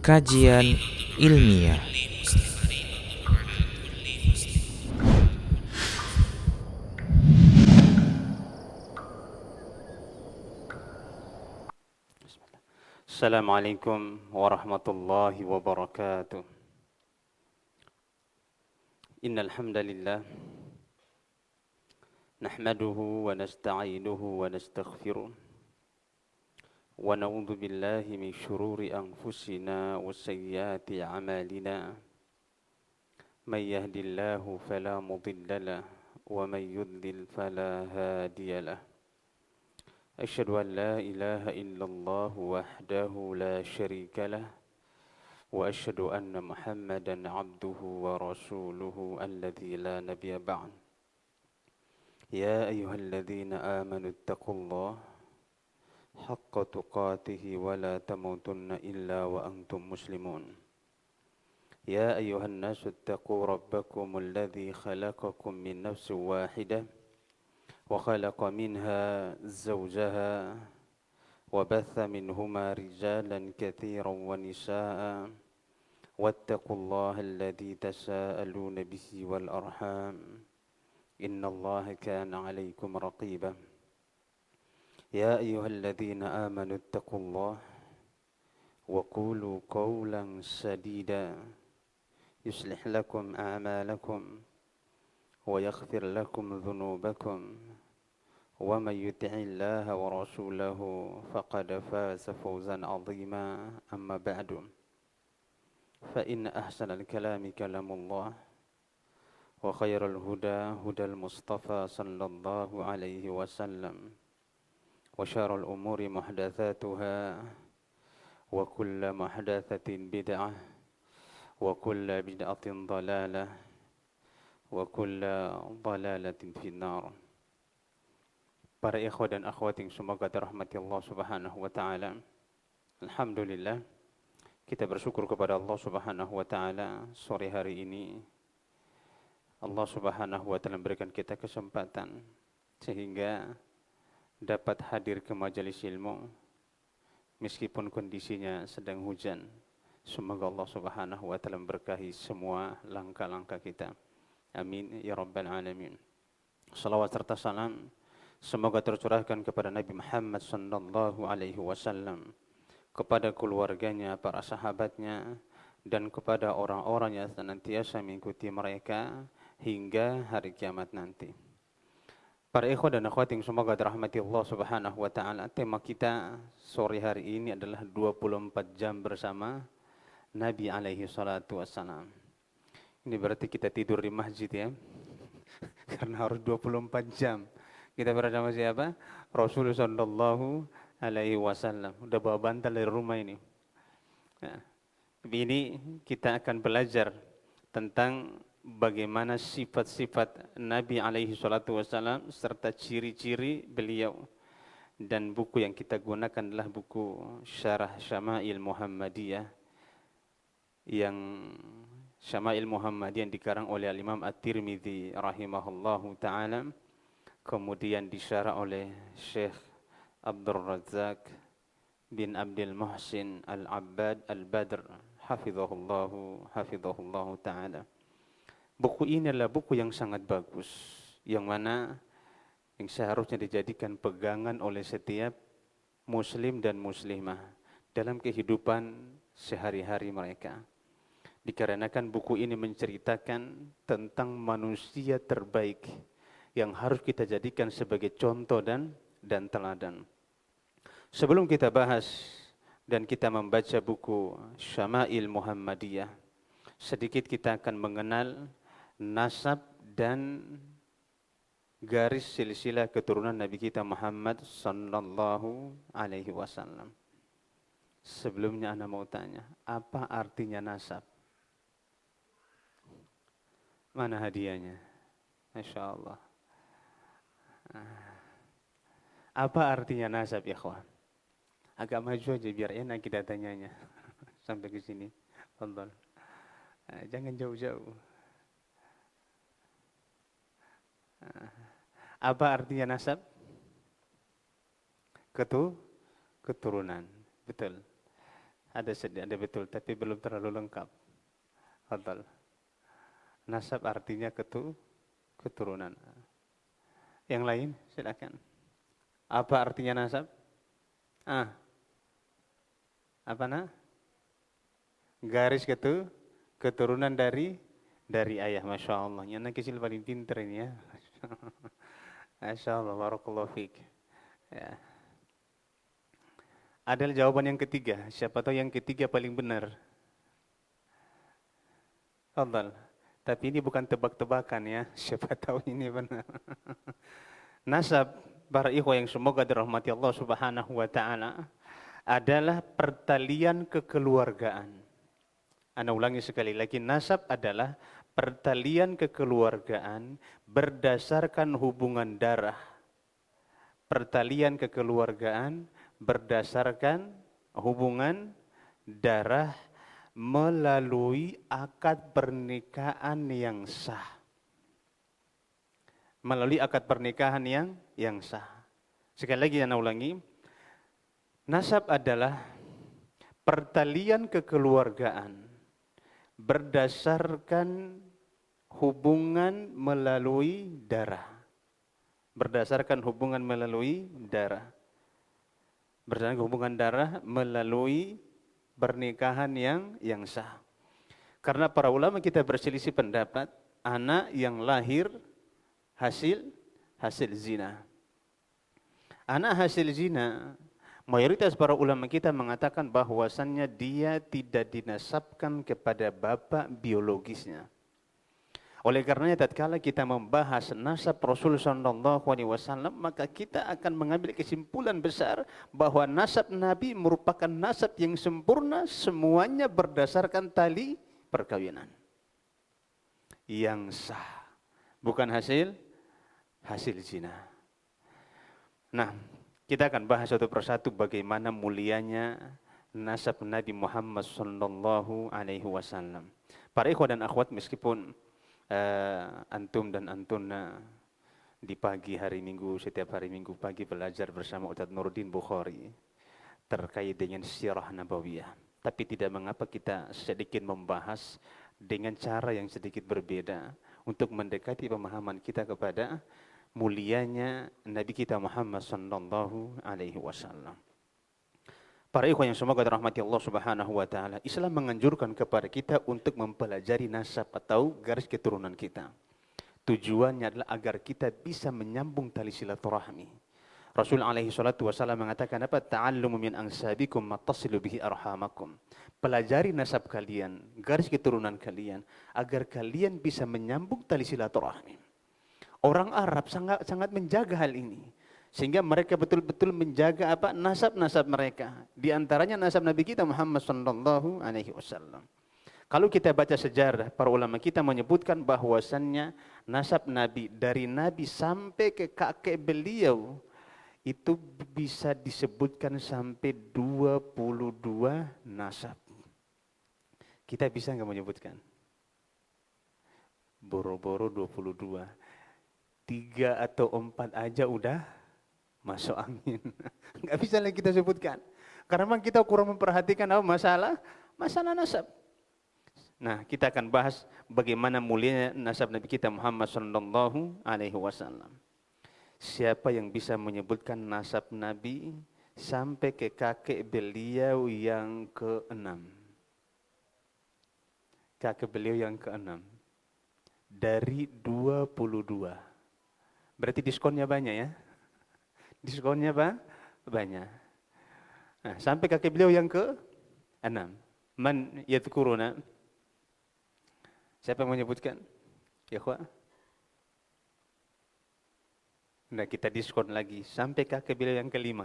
Kajian ilmiah. Assalamualaikum warahmatullahi wabarakatuh. Innal hamdalillah nahmaduhu wa nasta'inuhu wa nastaghfiruh wa na'udzu billahi min shururi anfusina wa sayyiati a'malina. May yahdihillahu fala mudilla lahu wa may yudlil fala hadiya lahu. Asyhadu an la ilaha illallah wahdahu la syarika lahu وأشهد أن محمدا عبده ورسوله الذي لا نبي بعد يا أيها الذين آمنوا اتقوا الله حق تقاته ولا تموتن إلا وأنتم مسلمون يا أيها الناس اتقوا ربكم الذي خلقكم من نفس واحدة وخلق منها زوجها وبث منهما رجالا كثيرا ونساء واتقوا الله الذي تساءلون به والأرحام إن الله كان عليكم رقيبا يا أيها الذين آمنوا اتقوا الله وقولوا قولا سديدا يصلح لكم أعمالكم ويغفر لكم ذنوبكم ومن يطع الله ورسوله فقد فاز فوزا عظيما أما بعد فإن أحسن الكلام كلام الله وخير الهدى هدى المصطفى صلى الله عليه وسلم وشر الأمور محدثاتها وكل محدثة بدعة وكل بدعة ضلالة وكل ضلالة في النار. Para ikhwah dan akhwat yang semoga dirahmati Allah Subhanahu wa taala. Alhamdulillah kita bersyukur kepada Allah Subhanahu wa taala sore hari ini Allah Subhanahu wa taala memberikan kita kesempatan sehingga dapat hadir ke majelis ilmu meskipun kondisinya sedang hujan. Semoga Allah Subhanahu wa taala memberkahi semua langkah-langkah kita. Amin ya rabbal alamin. Salawat serta salam semoga tercurahkan kepada Nabi Muhammad sallallahu alaihi wasallam, kepada keluarganya, para sahabatnya, dan kepada orang-orang yang senantiasa mengikuti mereka hingga hari kiamat nanti. Para ikhwan dan akhwat yang semoga dirahmati Allah Subhanahu wa taala, tema kita sore hari ini adalah 24 jam bersama Nabi alaihi salatu wassalam. Ini berarti kita tidur di masjid ya. Karena harus 24 jam. Kita bersama siapa? Rasulullah sallallahu alaihi wasallam. Udah bawa bantal dari rumah ini. Nah, ini kita akan belajar tentang bagaimana sifat-sifat Nabi alaihi salatu wasallam serta ciri-ciri beliau. Dan buku yang kita gunakan adalah buku Syarah Syama'il Muhammadiyah yang Syama'il Muhammadiyah yang dikarang oleh Imam At-Tirmidzi rahimahullahu taala. Kemudian disyarah oleh Syekh Abdul Razak bin Abdul Muhsin Al-Abbad Al-Badr hafizahullahu ta'ala. Buku ini adalah buku yang sangat bagus, yang mana yang seharusnya dijadikan pegangan oleh setiap muslim dan muslimah dalam kehidupan sehari-hari mereka. Dikarenakan buku ini menceritakan tentang manusia terbaik yang harus kita jadikan sebagai contoh dan teladan. Sebelum kita bahas dan kita membaca buku Syama'il Muhammadiyah, sedikit kita akan mengenal nasab dan garis silsilah keturunan Nabi kita Muhammad sallallahu alaihi wasallam. Sebelumnya ana mau tanya, apa artinya nasab? Mana hadiahnya? Masya Allah. Apa artinya nasab, ikhwan? Agak maju aja biar enak kita tanyanya. Sampai ke sini. Fadhal. Jangan jauh-jauh. Apa artinya nasab? Keturunan. Betul. ada betul, tapi belum terlalu lengkap. Betul. Nasab artinya keturunan. Yang lain silakan. Apa artinya nasab? Apa garis keturunan dari ayah. Masya Allah. Yang anak kecil paling pinter ini ya. Masya Allah. Barakallahu fiik. Ya. Ada jawaban yang ketiga. Siapa tahu yang ketiga paling benar. Fadal. Tapi ini bukan tebak-tebakan ya. Siapa tahu ini benar. Nasab, para ikhwah yang semoga dirahmati Allah Subhanahu wa taala, adalah pertalian kekeluargaan. Ana ulangi sekali lagi, nasab adalah pertalian kekeluargaan berdasarkan hubungan darah. Pertalian kekeluargaan berdasarkan hubungan darah melalui akad pernikahan yang sah. Melalui akad pernikahan yang sah. Sekali lagi saya ulangi, nasab adalah pertalian kekeluargaan berdasarkan hubungan melalui darah. Berdasarkan hubungan melalui darah. Berdasarkan hubungan darah melalui pernikahan yang sah. Karena para ulama kita berselisih pendapat, anak yang lahir hasil zina. Anak hasil zina, mayoritas para ulama kita mengatakan bahwasannya dia tidak dinasabkan kepada bapak biologisnya. Oleh karenanya tatkala kita membahas nasab Rasul sallallahu alaihi wasallam, maka kita akan mengambil kesimpulan besar bahwa nasab Nabi merupakan nasab yang sempurna, semuanya berdasarkan tali perkawinan yang sah, bukan hasil zina. Nah, kita akan bahas satu persatu bagaimana mulianya nasab Nabi Muhammad sallallahu alaihi wasallam. Para ikhwah dan akhwat, meskipun antum dan antuna di pagi hari Minggu, setiap hari Minggu pagi belajar bersama Ustaz Nuruddin Bukhari terkait dengan sirah nabawiyah, tapi tidak mengapa kita sedikit membahas dengan cara yang sedikit berbeda untuk mendekati pemahaman kita kepada mulianya Nabi kita Muhammad sallallahu alaihi wasallam. Para ikhwan yang semoga dirahmati Allah Subhanahu wa taala, Islam menganjurkan kepada kita untuk mempelajari nasab atau garis keturunan kita. Tujuannya adalah agar kita bisa menyambung tali silaturahmi. Rasul alaihi salatu wasallam mengatakan apa? Ta'allumu min ansabikum mattasilu bihi arhamakum. Pelajari nasab kalian, garis keturunan kalian, agar kalian bisa menyambung tali silaturahmi. Orang Arab sangat menjaga hal ini. Sehingga mereka betul-betul menjaga nasab-nasab mereka. Di antaranya nasab Nabi kita Muhammad sallallahu alaihi wasallam. Kalau kita baca sejarah, para ulama kita menyebutkan bahwasannya nasab Nabi dari Nabi sampai ke kakek beliau itu bisa disebutkan sampai 22 nasab. Kita bisa nggak menyebutkan? Boro-boro 22. 3 atau 4 aja udah masuk angin. Nggak bisa lagi kita sebutkan. Karena memang kita kurang memperhatikan masalah nasab. Nah, kita akan bahas bagaimana mulianya nasab Nabi kita Muhammad sallallahu alaihi wasallam. Siapa yang bisa menyebutkan nasab Nabi sampai ke kakek beliau yang ke-6? Kakek beliau yang ke-6. Dari 22. Berarti diskonnya banyak ya? Diskonnya banyak. Nah, sampai kakek beliau yang ke-6. Man yadhkuruna? Siapa yang menyebutkan? Ya, Ikhwah. Nah, kita diskon lagi sampai kakek beliau yang ke-5.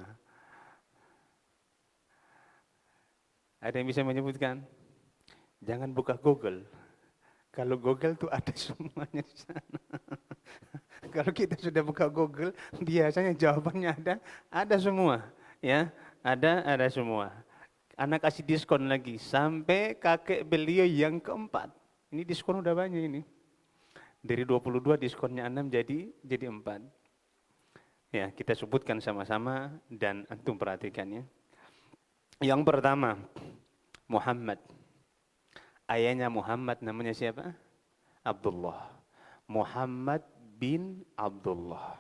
Ada yang bisa menyebutkan? Jangan buka Google. Kalau Google tuh ada semuanya di sana. Kalau kita sudah buka Google, biasanya jawabannya ada semua, ya, ada semua. Anak kasih diskon lagi sampai kakek beliau yang ke-4. Ini diskon udah banyak ini. Dari 22 diskonnya 6 jadi 4. Ya, kita sebutkan sama-sama dan antum perhatikannya. Yang pertama, Muhammad. Ayahnya Muhammad namanya siapa? Abdullah. Muhammad bin Abdullah.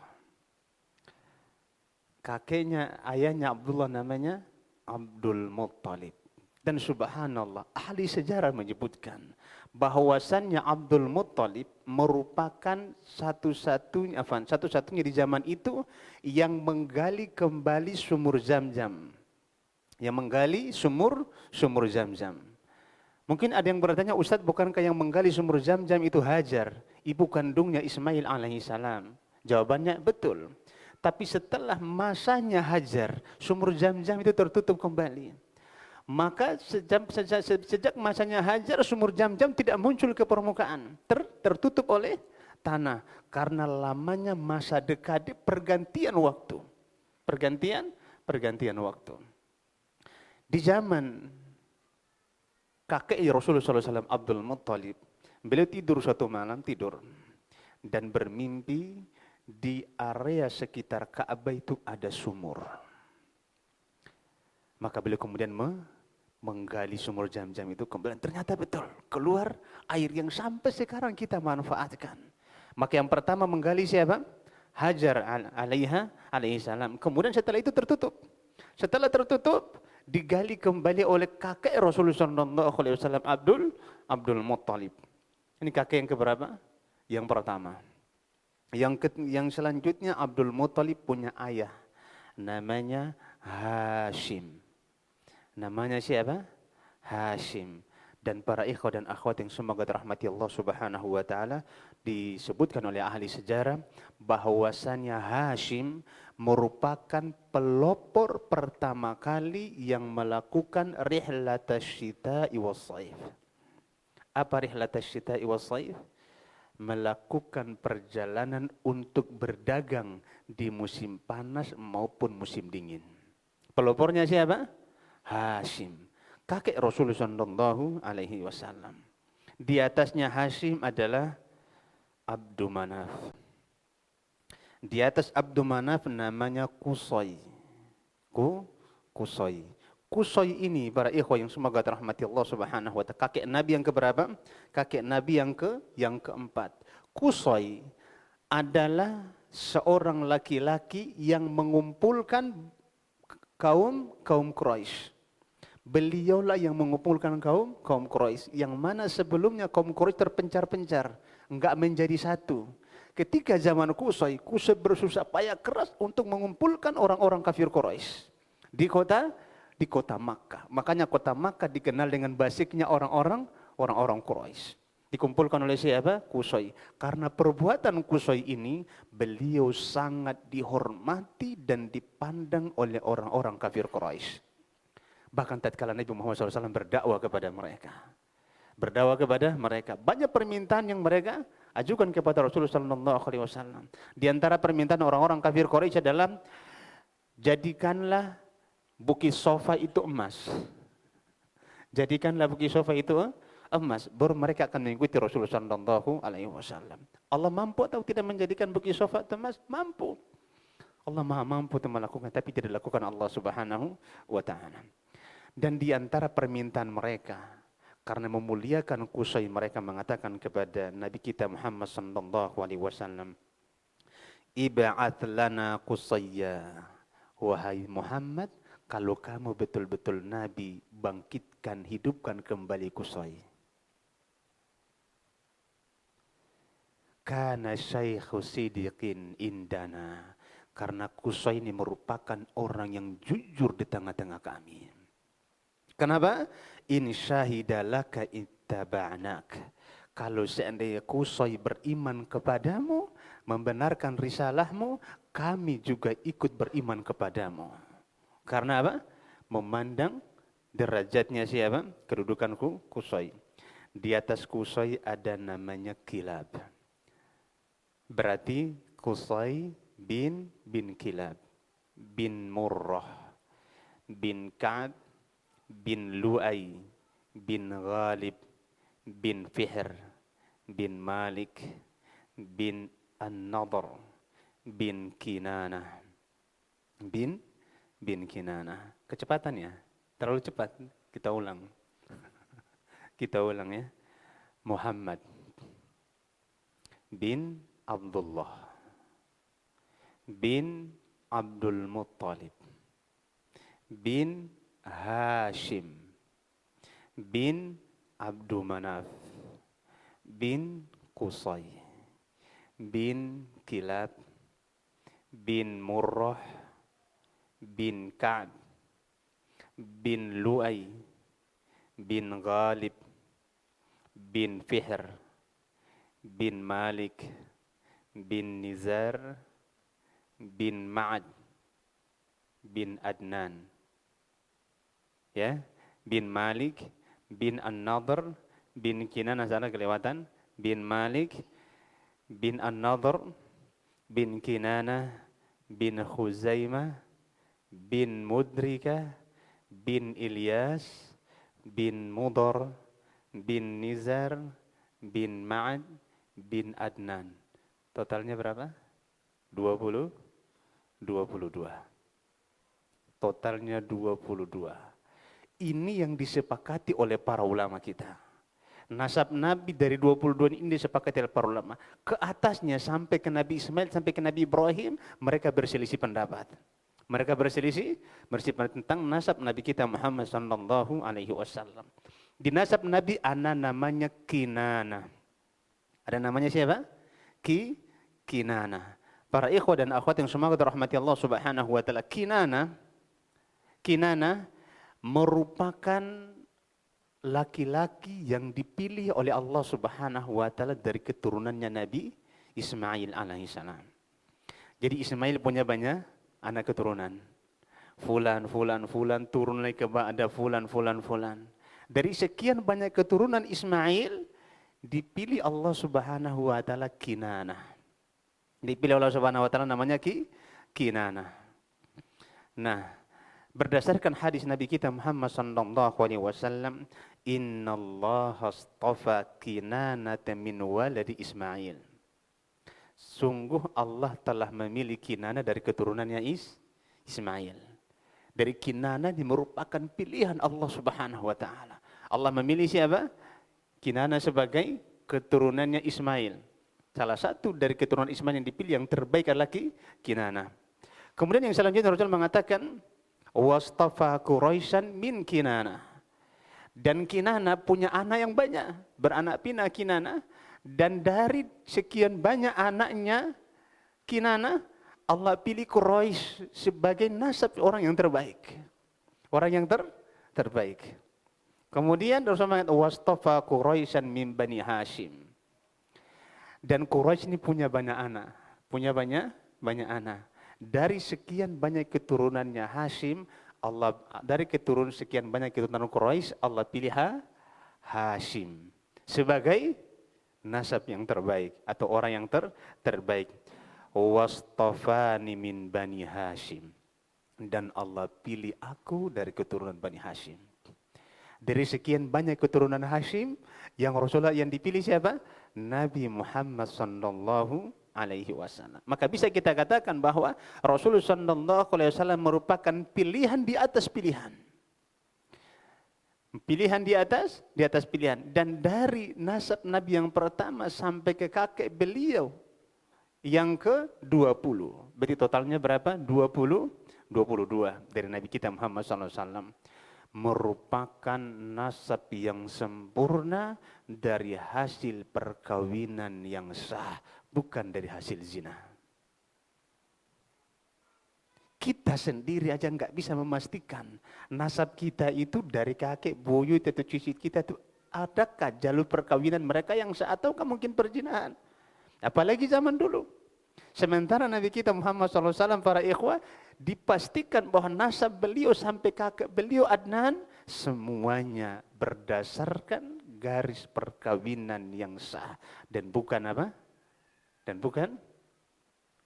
Ayahnya Abdullah namanya Abdul Muttalib. Dan subhanallah, ahli sejarah menyebutkan bahwasannya Abdul Muttalib merupakan satu-satunya di zaman itu yang menggali kembali sumur Zam-Zam. Yang menggali sumur Zam-Zam. Mungkin ada yang bertanya, Ustadz, bukankah yang menggali sumur Zam-Zam itu Hajar, ibu kandungnya Ismail alaihissalam? Jawabannya betul. Tapi setelah masanya Hajar, sumur Zam-Zam itu tertutup kembali. Maka sejak masanya Hajar, sumur Zam-Zam tidak muncul ke permukaan. Tertutup oleh tanah. Karena lamanya masa dekade pergantian waktu. Pergantian waktu. Di zaman kakek Rasulullah SAW, Abdul Muttalib, beliau tidur suatu malam, dan bermimpi di area sekitar Ka'bah itu ada sumur. Maka beliau kemudian menggali sumur Zam-Zam itu, kemudian ternyata betul keluar air yang sampai sekarang kita manfaatkan. Maka yang pertama menggali siapa? Hajar alaihissalam. Kemudian setelah itu tertutup. Setelah tertutup, digali kembali oleh kakek Rasulullah SAW, Abdul Muttalib. Ini kakek yang keberapa? Yang pertama. Yang selanjutnya Abdul Muttalib punya ayah, namanya Hashim. Namanya siapa? Hashim. Dan para ikhwah dan akhwat yang semoga dirahmati Allah Subhanahu wa taala, disebutkan oleh ahli sejarah bahwasannya Hashim merupakan pelopor pertama kali yang melakukan rihlatash syita'i was-shaif. Apa rihlatash syita'i was-shaif? Melakukan perjalanan untuk berdagang di musim panas maupun musim dingin. Pelopornya siapa? Hashim, kakek Rasulullah sallallahu alaihi wasallam. Di atasnya Hashim adalah Abdu Manaf. Di atas Abdu Manaf namanya Qusay. Qusay. Qusay ini para ikhwah yang semoga dirahmati Allah Subhanahu wa taala, kakek Nabi yang keberapa? Kakek Nabi yang keempat. Qusay adalah seorang laki-laki yang mengumpulkan kaum Quraisy. Beliaulah yang mengumpulkan kaum Quraisy, yang mana sebelumnya kaum Quraisy terpencar-pencar, enggak menjadi satu. Ketika zaman Qusay bersusah payah keras untuk mengumpulkan orang-orang kafir Quraisy di kota Makkah. Makanya kota Makkah dikenal dengan basiknya orang-orang Quraisy. Dikumpulkan oleh siapa? Qusay. Karena perbuatan Qusay ini, beliau sangat dihormati dan dipandang oleh orang-orang kafir Quraisy. Bahkan tatkala Nabi Muhammad SAW berdakwah kepada mereka. Banyak permintaan yang mereka ajukan kepada Rasulullah SAW. Di antara permintaan orang-orang kafir Quraisy adalah, jadikanlah bukit sofa itu emas. Jadikanlah bukit sofa itu emas, baru mereka akan mengikuti Rasulullah SAW. Allah mampu atau tidak menjadikan bukit sofa itu emas? Mampu. Allah maha mampu untuk melakukan, tapi tidak dilakukan Allah Subhanahu wa ta'ala. Dan di antara permintaan mereka, karena memuliakan Qusay, mereka mengatakan kepada Nabi kita Muhammad SAW, ib'ath lana Qusayya. Wahai Muhammad, kalau kamu betul-betul Nabi, bangkitkan, hidupkan kembali Qusay. Kana syaikhu sidiqin indana. Karena Qusay ini merupakan orang yang jujur di tengah-tengah kami. Kenapa? In syahidalaka ittaba'nak. Kalau seandainya Qusay beriman kepadamu, membenarkan risalahmu, kami juga ikut beriman kepadamu. Karena apa? Memandang derajatnya siapa? Kedudukan Qusay. Di atas Qusay ada namanya Kilab. Berarti Qusay bin Kilab, bin Murrah, bin Ka'ab, bin Lu'ay, bin Ghalib, bin Fihr, bin Malik, bin An-Nadr, bin Kinanah. Bin Kinanah. Kecepatannya terlalu cepat, kita ulang. Kita ulang ya. Muhammad bin Abdullah bin Abdul Muttalib bin Hashim bin Abdul Manaf bin Qusay bin Kilab bin Murrah bin Ka'b bin Lu'ay bin Ghalib bin Fihr bin Malik bin Nizar bin Ma'ad bin Adnan, ya, bin Malik bin An-Nadhr bin Kinanah, sana kelewatan, bin Malik bin An-Nadhr bin Kinanah bin Khuzaimah bin Mudrika bin Ilyas bin Mudar bin Nizar bin Ma'ad bin Adnan. Totalnya berapa? 22. Totalnya 22. Ini yang disepakati oleh para ulama kita. Nasab Nabi dari 22 ini disepakati oleh para ulama. Ke atasnya sampai ke Nabi Ismail, sampai ke Nabi Ibrahim, mereka berselisih pendapat. Mereka berselisih tentang nasab Nabi kita Muhammad sallallahu alaihi wasallam. Di nasab Nabi ana namanya Kinana. Ada namanya siapa? Kinana. Para ikhwah dan akhwat yang semoga dirahmati Allah Subhanahu wa taala, Kinana merupakan laki-laki yang dipilih oleh Allah Subhanahu wa taala dari keturunannya Nabi Ismail alaihissalam. Jadi Ismail punya banyak anak keturunan. Fulan turun lagi ke ada fulan. Dari sekian banyak keturunan Ismail dipilih Allah Subhanahu wa taala Kinana. Dipilih Allah Subhanahu wa taala namanya Kinana. Nah, berdasarkan hadis Nabi kita Muhammad sallallahu alaihi wasallam, innallaha astafa Kinanata min waladi Ismail. Sungguh Allah telah memilih Kinana dari keturunannya Ismail. Dari Kinana merupakan pilihan Allah Subhanahu wa taala. Allah memilih siapa? Kinana sebagai keturunannya Ismail. Salah satu dari keturunan Ismail yang dipilih yang terbaik adalah Kinana. Kemudian yang selanjutnya Rasul mengatakan wastafa Quraisyan min Kinana. Dan Kinana punya anak yang banyak, beranak pinak Kinana, dan dari sekian banyak anaknya Kinana, Allah pilih Quraisy sebagai nasab orang yang terbaik. Orang yang terbaik. Kemudian Rasul mengatakan wastafa Quraisyan min Bani Hashim. Dan Quraisy ini punya banyak anak, anak. Dari sekian banyak keturunannya Hashim, Allah dari sekian banyak keturunan Quraisy, Allah pilih Hashim sebagai nasab yang terbaik atau orang yang terbaik. Wastafani min Bani Hashim. Dan Allah pilih aku dari keturunan Bani Hashim. Dari sekian banyak keturunan Hashim, yang Rasulullah yang dipilih siapa? Nabi Muhammad sallallahu alaihi wasallam. Maka bisa kita katakan bahwa Rasulullah sallallahu alaihi wasallam merupakan pilihan di atas pilihan. Pilihan di atas pilihan. Dan dari nasab Nabi yang pertama sampai ke kakek beliau yang ke-20. Berarti totalnya berapa? 22 dari Nabi kita Muhammad sallallahu alaihi wasallam. Merupakan nasab yang sempurna dari hasil perkawinan yang sah, bukan dari hasil zina. Kita sendiri aja nggak bisa memastikan nasab kita itu dari kakek, buyut atau cicit kita itu adakah jalur perkawinan mereka yang sah ataukah mungkin perzinahan. Apalagi zaman dulu. Sementara Nabi kita Muhammad SAW, para ikhwah, dipastikan bahwa nasab beliau sampai kakek beliau Adnan semuanya berdasarkan garis perkawinan yang sah dan bukan apa? Dan bukan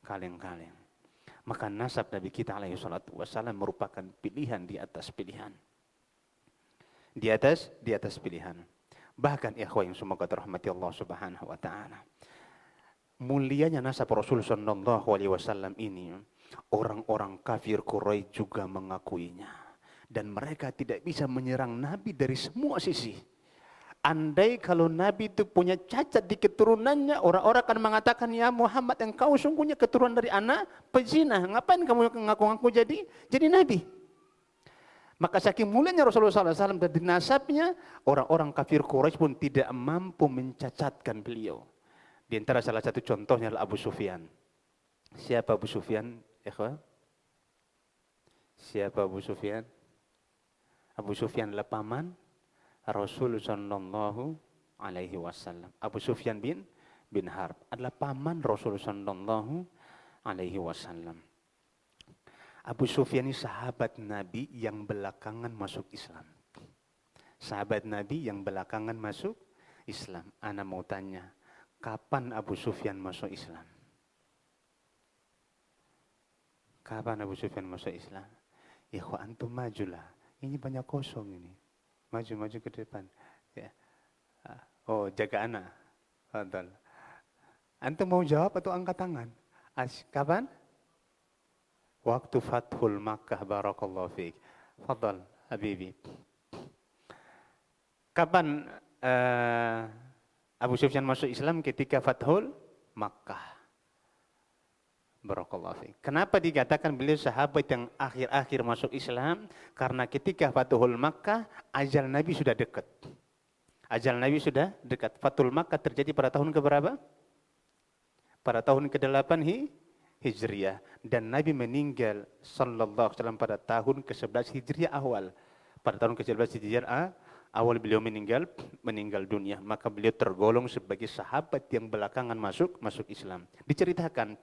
kaleng-kaleng. Maka nasab Nabi kita alaihi salatu wasallam merupakan pilihan di atas pilihan. Di atas pilihan. Bahkan ikhwah yang semoga dirahmati Allah Subhanahu wa taala. Mulianya nasab Rasul sallallahu alaihi wasallam ini, orang-orang kafir Quraisy juga mengakuinya. Dan mereka tidak bisa menyerang Nabi dari semua sisi. Andai kalau Nabi itu punya cacat di keturunannya, orang-orang akan mengatakan, ya Muhammad, engkau sungguhnya keturunan dari anak pezina. Ngapain kamu ngaku-ngaku jadi Nabi? Maka saking mulianya Rasulullah SAW dari nasabnya, orang-orang kafir Quraisy pun tidak mampu mencacatkan beliau. Di antara salah satu contohnya adalah Abu Sufyan. Siapa Abu Sufyan, ikhwah? Siapa Abu Sufyan? Abu Sufyan adalah paman Rasul sallallahu alaihi wasallam. Abu Sufyan bin Harb adalah paman Rasul sallallahu alaihi wasallam. Abu Sufyan ini sahabat Nabi yang belakangan masuk Islam. Sahabat Nabi yang belakangan masuk Islam. Ana mau tanya, kapan Abu Sufyan masuk Islam? Kapan Abu Sufyan masuk Islam? Ikhwan antum majulah. Ini banyak kosong ini. Maju ke depan. Ya. Oh, jaga anak. Betul. Antum mau jawab atau angkat tangan? Kapan? Waktu Fathul Makkah, barakallahu fiik. Fadal, Habibi. Kapan Abu Sufyan masuk Islam? Ketika Fathul Makkah. Barakallahu fiik. Kenapa dikatakan beliau sahabat yang akhir-akhir masuk Islam? Karena ketika Fathul Makkah, ajal Nabi sudah dekat. Ajal Nabi sudah dekat. Fathul Makkah terjadi pada tahun keberapa? Pada tahun ke-8 Hijriah. Dan Nabi meninggal sallallahu alaihi wasallam pada tahun ke-11 Hijriah awal. Pada tahun ke-11 Hijriah awal beliau meninggal dunia. Maka beliau tergolong sebagai sahabat yang belakangan masuk Islam. Diceritakan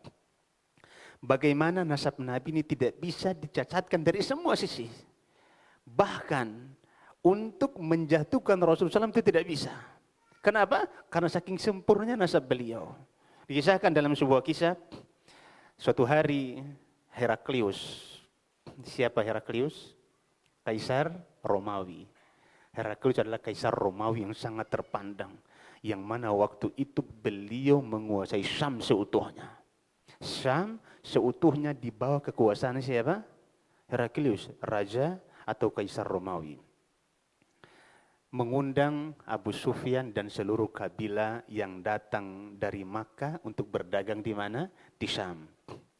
bagaimana nasab Nabi ini tidak bisa dicacatkan dari semua sisi. Bahkan untuk menjatuhkan Rasulullah SAW itu tidak bisa. Kenapa? Karena saking sempurnanya nasab beliau. Dikisahkan dalam sebuah kisah, suatu hari Heraklius. Siapa Heraklius? Kaisar Romawi. Heraklius adalah kaisar Romawi yang sangat terpandang. Yang mana waktu itu beliau menguasai Syam seutuhnya. Syam seutuhnya di bawah kekuasaan siapa? Heraklius, raja atau kaisar Romawi. Mengundang Abu Sufyan dan seluruh kabilah yang datang dari Makkah untuk berdagang di mana? Di Syam.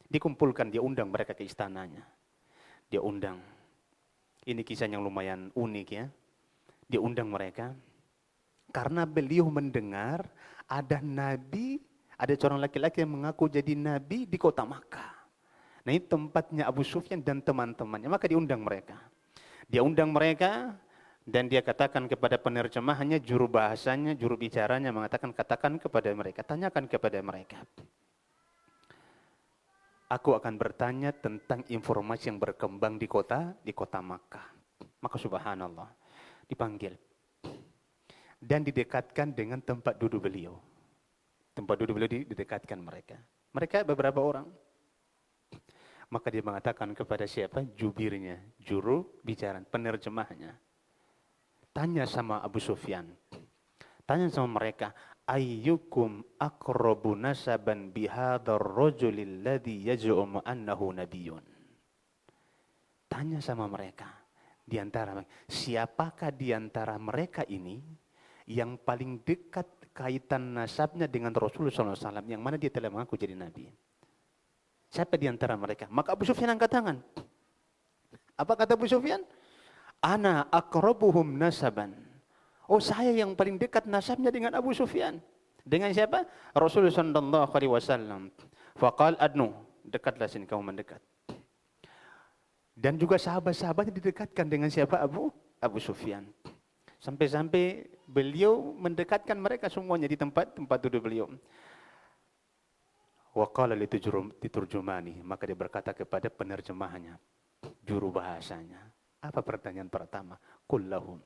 Dikumpulkan, dia undang mereka ke istananya. Dia undang. Ini kisah yang lumayan unik ya. Dia undang mereka karena beliau mendengar ada nabi, ada seorang laki-laki yang mengaku jadi nabi di kota Makkah. Nah, ini tempatnya Abu Sufyan dan teman-temannya. Maka diundang mereka. Dia undang mereka dan dia katakan kepada penerjemahannya, juru bahasanya, juru bicaranya mengatakan, katakan kepada mereka, tanyakan kepada mereka. Aku akan bertanya tentang informasi yang berkembang di kota Makkah. Maka subhanallah, dipanggil dan didekatkan dengan tempat duduk beliau. Tempat duduk beliau didekatkan mereka. Mereka beberapa orang. Maka dia mengatakan kepada siapa? Jubirnya, juru bicara, penerjemahnya. Tanya sama Abu Sufyan. Tanya sama mereka, ayyukum aqrabu nasaban bihadzal rajulil ladzi yaz'umu annahu nabiyyun. Tanya sama mereka, di antara siapakah di antara mereka ini yang paling dekat kaitan nasabnya dengan Rasulullah SAW, yang mana dia telah mengaku jadi nabi. Siapa di antara mereka? Maka Abu Sufyan angkat tangan. Apa kata Abu Sufyan? Ana aqrabuhum nasaban. Oh, saya yang paling dekat nasabnya dengan Abu Sufyan. Dengan siapa? Rasulullah SAW. Faqal adnu, dekatlah sini kamu mendekat. Dan juga sahabat-sahabatnya didekatkan dengan siapa? Abu Sufyan. Sampai-sampai beliau mendekatkan mereka semuanya di tempat duduk beliau. Wa qala liturjumani, maka dia berkata kepada penerjemahnya, juru bahasanya. Apa pertanyaan pertama? Kullahum.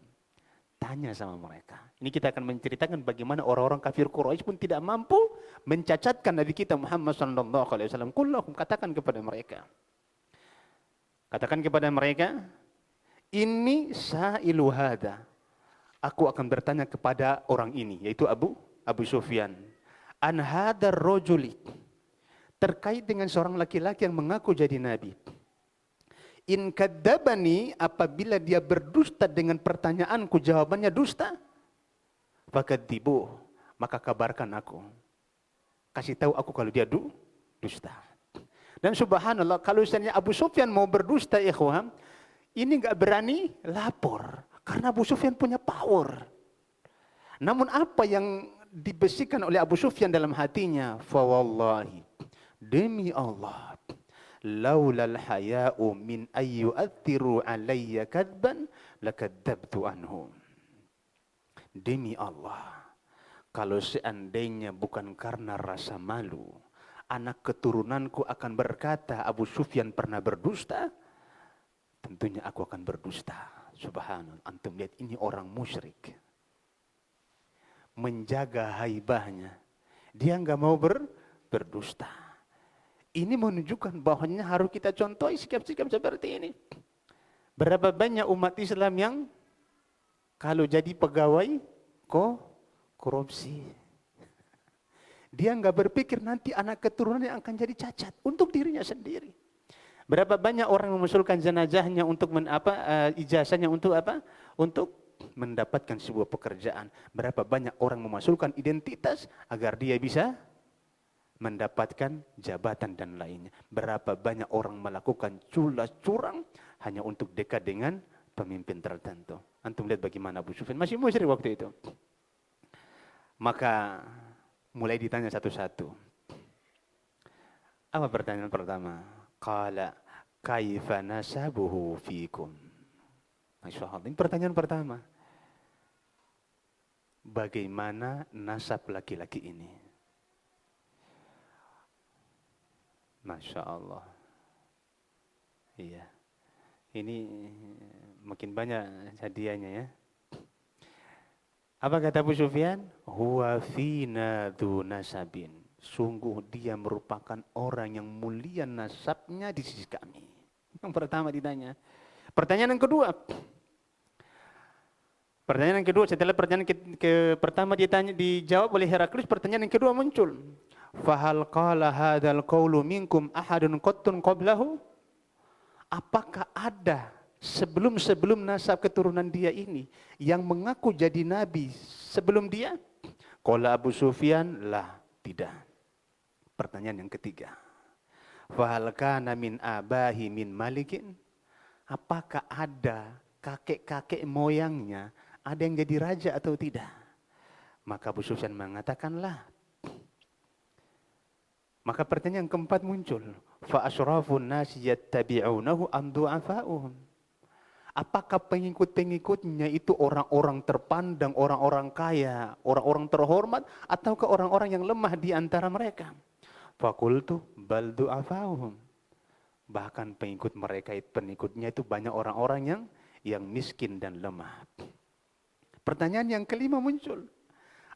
Tanya sama mereka. Ini kita akan menceritakan bagaimana orang-orang kafir Quraisy pun tidak mampu mencacatkan Nabi kita Muhammad sallallahu alaihi wasallam. Kullahum, katakan kepada mereka. Katakan kepada mereka, ini sa'ilu hada. Aku akan bertanya kepada orang ini, yaitu Abu Sufyan. An hadar rajuli, terkait dengan seorang laki-laki yang mengaku jadi nabi. In kadzabani, apabila dia berdusta dengan pertanyaanku, jawabannya dusta. Fakadzibuh, maka kabarkan aku. Kasih tahu aku kalau dia dusta. Dan subhanallah, kalau misalnya Abu Sufyan mau berdusta, ikhwan, ini nggak berani lapor. Karena Abu Sufyan punya power. Namun apa yang dibesikkan oleh Abu Sufyan dalam hatinya? Fawallahi, demi Allah, laulal haya'u min ayyu'athiru alayya kadban lakadzabtu anhum. Demi Allah, kalau seandainya bukan karena rasa malu, anak keturunanku akan berkata Abu Sufyan pernah berdusta, tentunya aku akan berdusta. Subhanallah, antum lihat ini orang musyrik. Menjaga haibahnya. Dia nggak mau berdusta. Ini menunjukkan bahwanya harus kita contoh sikap-sikap seperti ini. Berapa banyak umat Islam yang kalau jadi pegawai korupsi. Dia nggak berpikir nanti anak keturunannya akan jadi cacat untuk dirinya sendiri. Berapa banyak orang mengusulkan jenazahnya untuk ijazahnya untuk apa? Untuk mendapatkan sebuah pekerjaan. Berapa banyak orang memasukkan identitas agar dia bisa mendapatkan jabatan dan lainnya. Berapa banyak orang melakukan culas curang hanya untuk dekat dengan pemimpin tertentu. Antum lihat bagaimana Abu Sufyan masih musyrik waktu itu. Maka mulai ditanya satu-satu. Apa pertanyaan pertama? Qala kaifa nasabuhu fikum. Masyaallah, ini pertanyaan pertama. Bagaimana nasab laki-laki ini? Masya Allah. Iya. Ini makin banyak hadiahnya ya. Apa kata Abu Sufyan? Huwa fina dzu nasabin. Sungguh dia merupakan orang yang mulia nasabnya di sisi kami. Yang pertama ditanya. Pertanyaan yang kedua. Pertanyaan yang kedua, setelah pertanyaan pertama dijawab oleh Heraklius, pertanyaan yang kedua muncul. Fahal qala hadzal qaulu minkum ahadun qattun qablahu? Apakah ada sebelum nasab keturunan dia ini yang mengaku jadi nabi sebelum dia? Qala Abu Sufyan, lah, tidak. Pertanyaan yang ketiga. Fahal kana min abahi min malikin? Apakah ada kakek-kakek moyangnya ada yang jadi raja atau tidak? Maka Abu Sufyan mengatakanlah. Maka pertanyaan yang keempat muncul. Fa asyrafun nasi yattabi'unahu am du'afa'uhum? Apakah pengikut-pengikutnya itu orang-orang terpandang, orang-orang kaya, orang-orang terhormat, ataukah orang-orang yang lemah di antara mereka? Fakultu bal du'afa'uhum. Bahkan pengikutnya itu banyak orang-orang yang miskin dan lemah. Pertanyaan yang kelima muncul.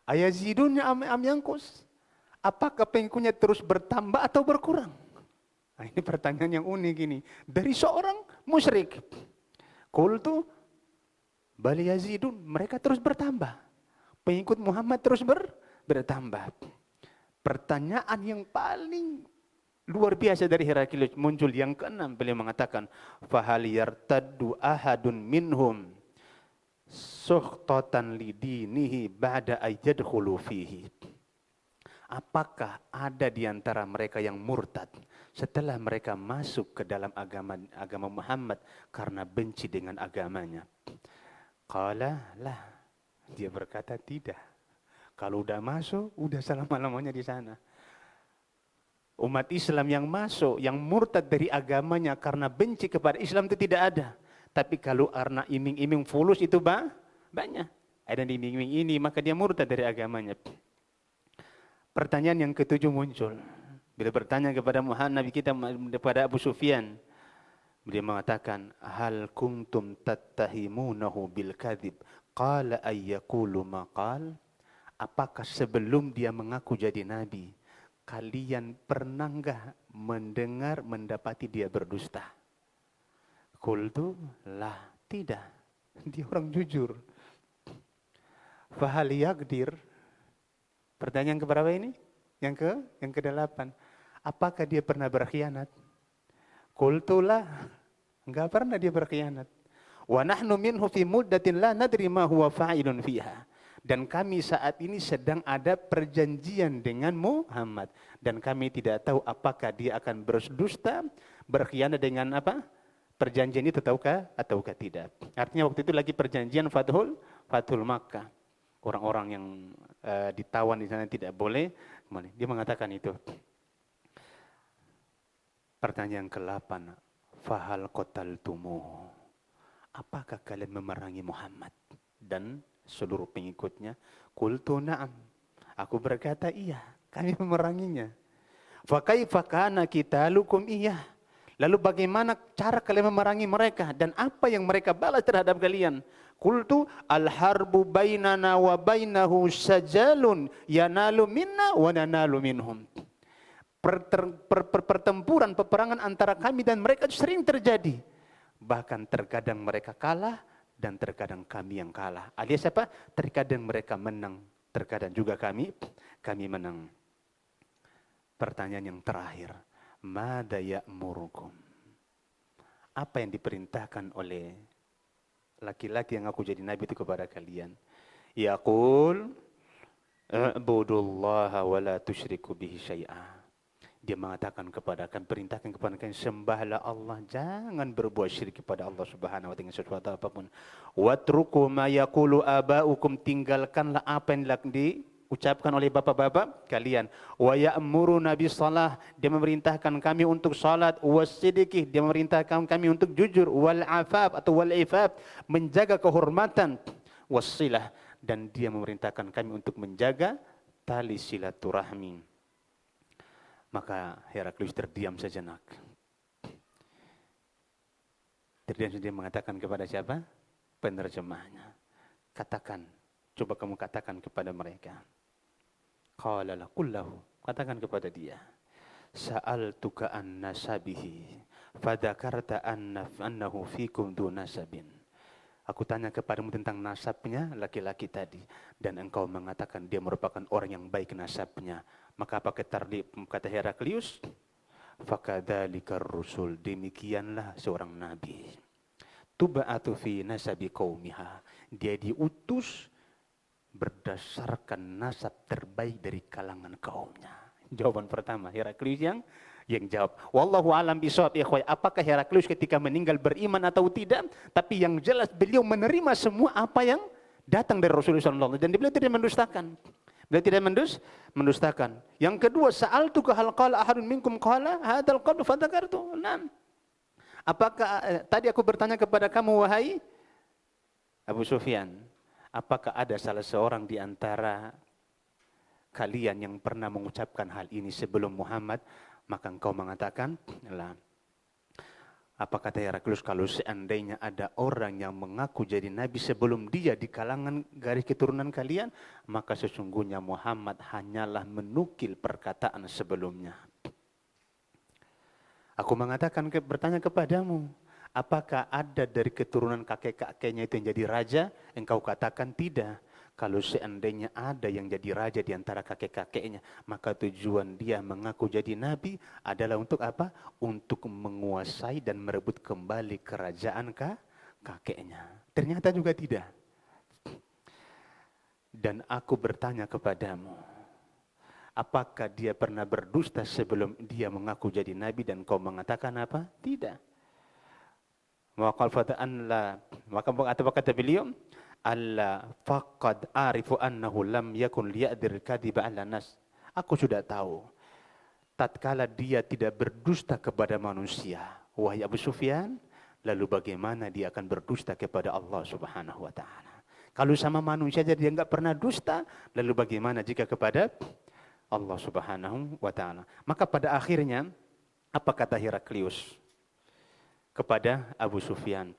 Ayazidunya am yanqus? Apakah pengikutnya terus bertambah atau berkurang? Nah, ini pertanyaan yang unik ini. Dari seorang musyrik. Qultu bal yazidun, mereka terus bertambah. Pengikut Muhammad terus bertambah. Pertanyaan yang paling luar biasa dari Heraklius muncul yang keenam, beliau mengatakan, fahal yartaddu ahadun minhum suhtatan lidinihi ba'da ayyadkhulu fihi? Apakah ada di antara mereka yang murtad setelah mereka masuk ke dalam agama Muhammad karena benci dengan agamanya? Qala lah, dia berkata tidak. Kalau udah masuk, udah selama-lamanya di sana. Umat Islam yang masuk, yang murtad dari agamanya karena benci kepada Islam itu tidak ada. Tapi kalau karena iming-iming fulus itu banyak. Ada iming-iming ini, maka dia murtad dari agamanya. Pertanyaan yang ketujuh muncul. Bila bertanya kepada Muhammad, Nabi kita, kepada Abu Sufyan, beliau mengatakan, hal kuntum tattahimunahu bil kadhib qala ayyaqulu maqal? Apakah sebelum dia mengaku jadi nabi, kalian pernah enggak mendapati dia berdusta? Qultu lah, tidak. Dia orang jujur. Fahal yaqdir? Pertanyaan keberapa ini? Yang ke-8. Apakah dia pernah berkhianat? Qultu lah, enggak pernah dia berkhianat. Wa nahnu minhu fi muddatin la nadri ma huwa fa'ilun fiha. Dan kami saat ini sedang ada perjanjian dengan Muhammad. Dan kami tidak tahu apakah dia akan berdusta, berkhianat dengan apa? Perjanjian itu ataukah tidak. Artinya waktu itu lagi perjanjian Fathul Makkah. Orang-orang yang ditawan di sana tidak boleh. Dia mengatakan itu. Pertanyaan ke-8. Fahal qataltumuh. Apakah kalian memerangi Muhammad dan seluruh pengikutnya? Qultu na'am. Aku berkata iya, kami memeranginya. Fa kaifa kana qitalukum iya? Lalu bagaimana cara kalian memerangi mereka dan apa yang mereka balas terhadap kalian? Qultu al-harbu bainana wa bainahu sajalun yanalu minna wa nanalu minhum. Pertempuran, peperangan antara kami dan mereka sering terjadi. Bahkan terkadang mereka kalah dan terkadang kami yang kalah. Alias apa? Terkadang mereka menang, terkadang juga kami menang. Pertanyaan yang terakhir. Mada ya'murukum? Apa yang diperintahkan oleh laki-laki yang aku jadi nabi itu kepada kalian? Yaqul U'budullaha wa la tusyriku bihi syai'a. Dia mengatakan kepada kalian, perintahkan kepada kalian, sembahlah Allah, jangan berbuat syirik kepada Allah Subhanahu wa taala sesuatu apapun. Watruku ma yaqulu abaukum, tinggalkanlah apa yang diucapkan oleh bapak-bapak kalian. Wa ya'muruna bis-shalah, dia memerintahkan kami untuk salat. Wasidqih, dia memerintahkan kami untuk jujur. Wal afaf atau wal ifaf, menjaga kehormatan. Wasilah, dan dia memerintahkan kami untuk menjaga tali silaturahmi. Maka Heraklius terdiam sejenak. Terdiam dia mengatakan kepada siapa? Penerjemahnya. Katakan, coba kamu katakan kepada mereka. Qala la kullahu, katakan kepada dia. Sa'altuka an nasabihi, fadzakarta annahu fikum du nasabin. Aku tanya kepadamu tentang nasabnya laki-laki tadi, dan engkau mengatakan dia merupakan orang yang baik nasabnya. Maka apa kata Heraklius? Fakadzalikar rusul, demikianlah seorang nabi. Tub'atu fi nasabi qaumiha, dia diutus berdasarkan nasab terbaik dari kalangan kaumnya. Jawaban pertama Heraklius yang jawab. Wallahu alam bishawab, ikhwai. Apakah Heraklius ketika meninggal beriman atau tidak? Tapi yang jelas beliau menerima semua apa yang datang dari Rasulullah SAW, dan beliau tidak mendustakan. Beliau tidak mendustakan. Yang kedua, sa'altuka hal qala ahadun minkum qala hadzal qawl fadzakartu. Naam. Apakah tadi aku bertanya kepada kamu, wahai Abu Sufyan, apakah ada salah seorang di antara kalian yang pernah mengucapkan hal ini sebelum Muhammad? Maka engkau mengatakan, lah. Apa kata Heraklius, kalau seandainya ada orang yang mengaku jadi nabi sebelum dia di kalangan garis keturunan kalian, maka sesungguhnya Muhammad hanyalah menukil perkataan sebelumnya. Aku mengatakan, bertanya kepadamu, apakah ada dari keturunan kakek-kakeknya itu yang jadi raja? Engkau katakan tidak. Kalau seandainya ada yang jadi raja di antara kakek-kakeknya, maka tujuan dia mengaku jadi nabi adalah untuk apa? Untuk menguasai dan merebut kembali kerajaan kakeknya. Ternyata juga tidak. Dan aku bertanya kepadamu, apakah dia pernah berdusta sebelum dia mengaku jadi nabi, dan kau mengatakan apa? Tidak. Maka kata beliau, Allah faqad arifu annahu lam yakun liyadir kadhiba ala nas. Aku sudah tahu tatkala dia tidak berdusta kepada manusia, wahai Abu Sufyan, lalu bagaimana dia akan berdusta kepada Allah Subhanahu wa taala? Kalau sama manusia saja dia enggak pernah dusta, lalu bagaimana jika kepada Allah Subhanahu wa taala? Maka pada akhirnya apa kata Heraklius kepada Abu Sufyan?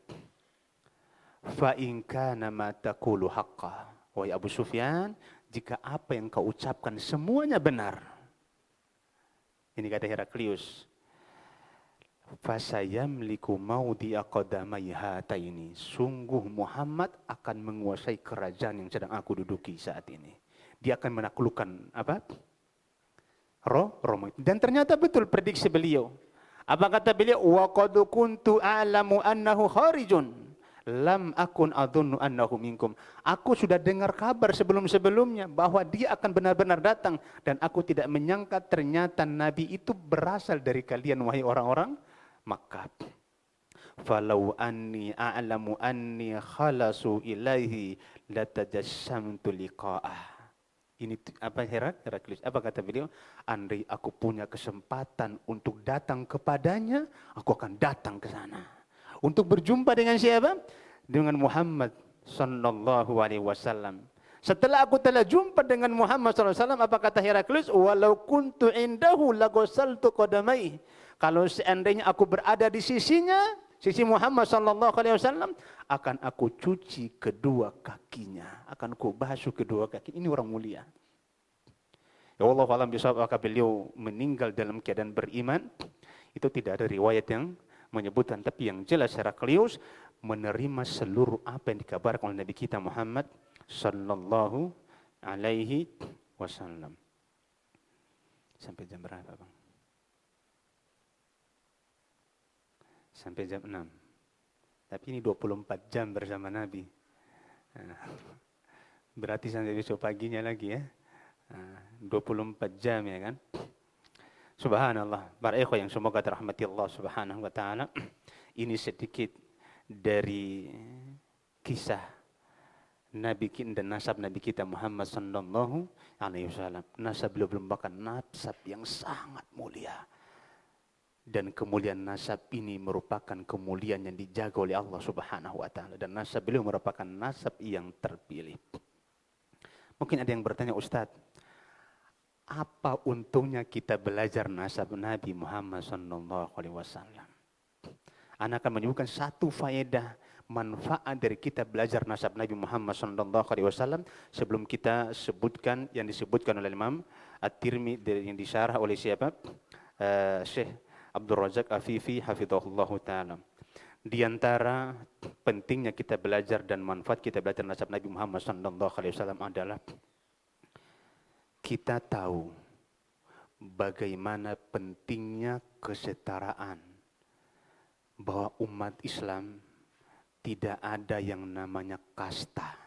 Fa in kana ma taqulu haqqa, wahai Abu Sufyan, jika apa yang kau ucapkan semuanya benar. Ini kata Heraklius, fasayamliku maudhi'a qadamai hataini, sungguh Muhammad akan menguasai kerajaan yang sedang aku duduki saat ini. Dia akan menaklukkan apa? Roma. Dan ternyata betul prediksi beliau. Apa kata beliau? Wa qad kuntu a'lamu annahu kharijun Lam akun adhunnu annahu minkum. Aku sudah dengar kabar sebelum-sebelumnya bahwa dia akan benar-benar datang, dan aku tidak menyangka ternyata Nabi itu berasal dari kalian, wahai orang-orang Makkah. Falau anni a'lamu anni khalasu ilaihi latajassamtu liqa'ah. Ini apa Heraklius? Apa kata beliau? Andai aku punya kesempatan untuk datang kepadanya, aku akan datang ke sana. Untuk berjumpa dengan siapa? Dengan Muhammad sallallahu alaihi wasallam. Setelah aku telah jumpa dengan Muhammad sallallahu alaihi wasallam, apa kata Heraklius? Walau kuntu indahu laghasaltu qadamai. Kalau seandainya aku berada di sisinya, sisi Muhammad sallallahu alaihi wasallam, akan aku cuci kedua kakinya, akan aku basuh kedua kaki. Ini orang mulia. Ya Allah alam bisawab, apakah beliau meninggal dalam keadaan beriman? Itu tidak ada riwayat yang menyebutkan, tapi yang jelas Heraklius menerima seluruh apa yang dikabarkan oleh Nabi kita Muhammad sallallahu alaihi wasallam. Sampai jam berapa, Bang? Sampai jam 6. Tapi ini 24 jam bersama Nabi. Berarti sampai besok paginya lagi ya. 24 jam ya kan. Subhanallah. Para ikhwah yang semoga dirahmati Allah Subhanahu wa taala. Ini sedikit dari kisah Nabi kita dan nasab Nabi kita Muhammad sallallahu alaihi wasallam. Nasab beliau merupakan nasab yang sangat mulia. Dan kemuliaan nasab ini merupakan kemuliaan yang dijaga oleh Allah Subhanahu wa taala, dan nasab beliau merupakan nasab yang terpilih. Mungkin ada yang bertanya, Ustaz, apa untungnya kita belajar nasab Nabi Muhammad sallallahu alaihi wasallam? Ana akan menyebutkan satu faedah manfaat dari kita belajar nasab Nabi Muhammad sallallahu alaihi wasallam sebelum kita sebutkan yang disebutkan oleh Imam At-Tirmidzi yang disyarah oleh siapa? Syekh Abdul Razak Afifi hafizahullah ta'ala. Di antara pentingnya kita belajar dan manfaat kita belajar nasab Nabi Muhammad sallallahu alaihi wasallam adalah kita tahu bagaimana pentingnya kesetaraan, bahwa umat Islam tidak ada yang namanya kasta.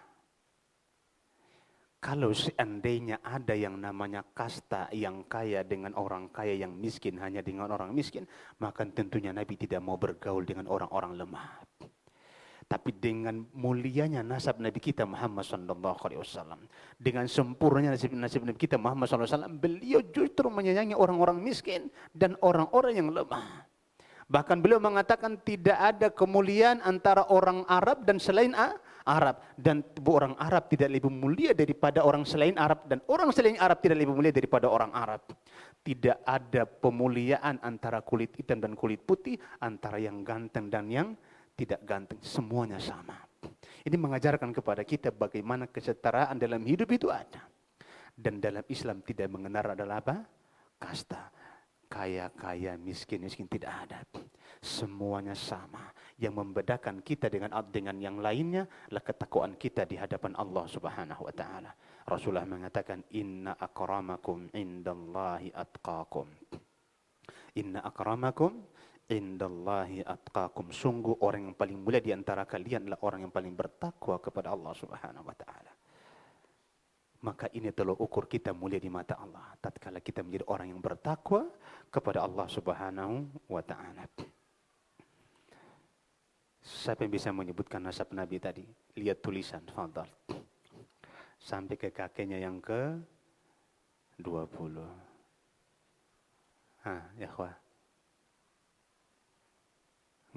Kalau seandainya ada yang namanya kasta, yang kaya dengan orang kaya, yang miskin hanya dengan orang miskin, maka tentunya Nabi tidak mau bergaul dengan orang-orang lemah. Tapi dengan mulianya nasab Nabi kita Muhammad sallallahu alaihi wasallam, dengan sempurnanya nasib Nabi kita Muhammad sallallahu alaihi wasallam, beliau justru menyayangi orang-orang miskin dan orang-orang yang lemah. Bahkan beliau mengatakan tidak ada kemuliaan antara orang Arab dan selain Arab, dan orang Arab tidak lebih mulia daripada orang selain Arab, dan orang selain Arab tidak lebih mulia daripada orang Arab. Tidak ada pemuliaan antara kulit hitam dan kulit putih, antara yang ganteng dan yang tidak ganteng, semuanya sama. Ini mengajarkan kepada kita bagaimana kesetaraan dalam hidup itu ada. Dan dalam Islam tidak mengenal adalah apa? Kasta. Kaya-kaya, miskin-miskin, tidak ada. Semuanya sama. Yang membedakan kita dengan yang lainnya adalah ketakwaan kita di hadapan Allah Subhanahu wa taala. Rasulullah mengatakan, "Inna akramakum indallahi atqakum." Inna akramakum indallahi atqakum. Sungguh orang yang paling mulia di antara kalian adalah orang yang paling bertakwa kepada Allah Subhanahu wa taala. Maka ini tolok ukur kita mulia di mata Allah tatkala kita menjadi orang yang bertakwa kepada Allah Subhanahu wa taala. Siapa yang bisa menyebutkan nasab Nabi tadi? Lihat tulisan, fadhal. Sampai ke kakeknya yang ke-20. Ya khwah.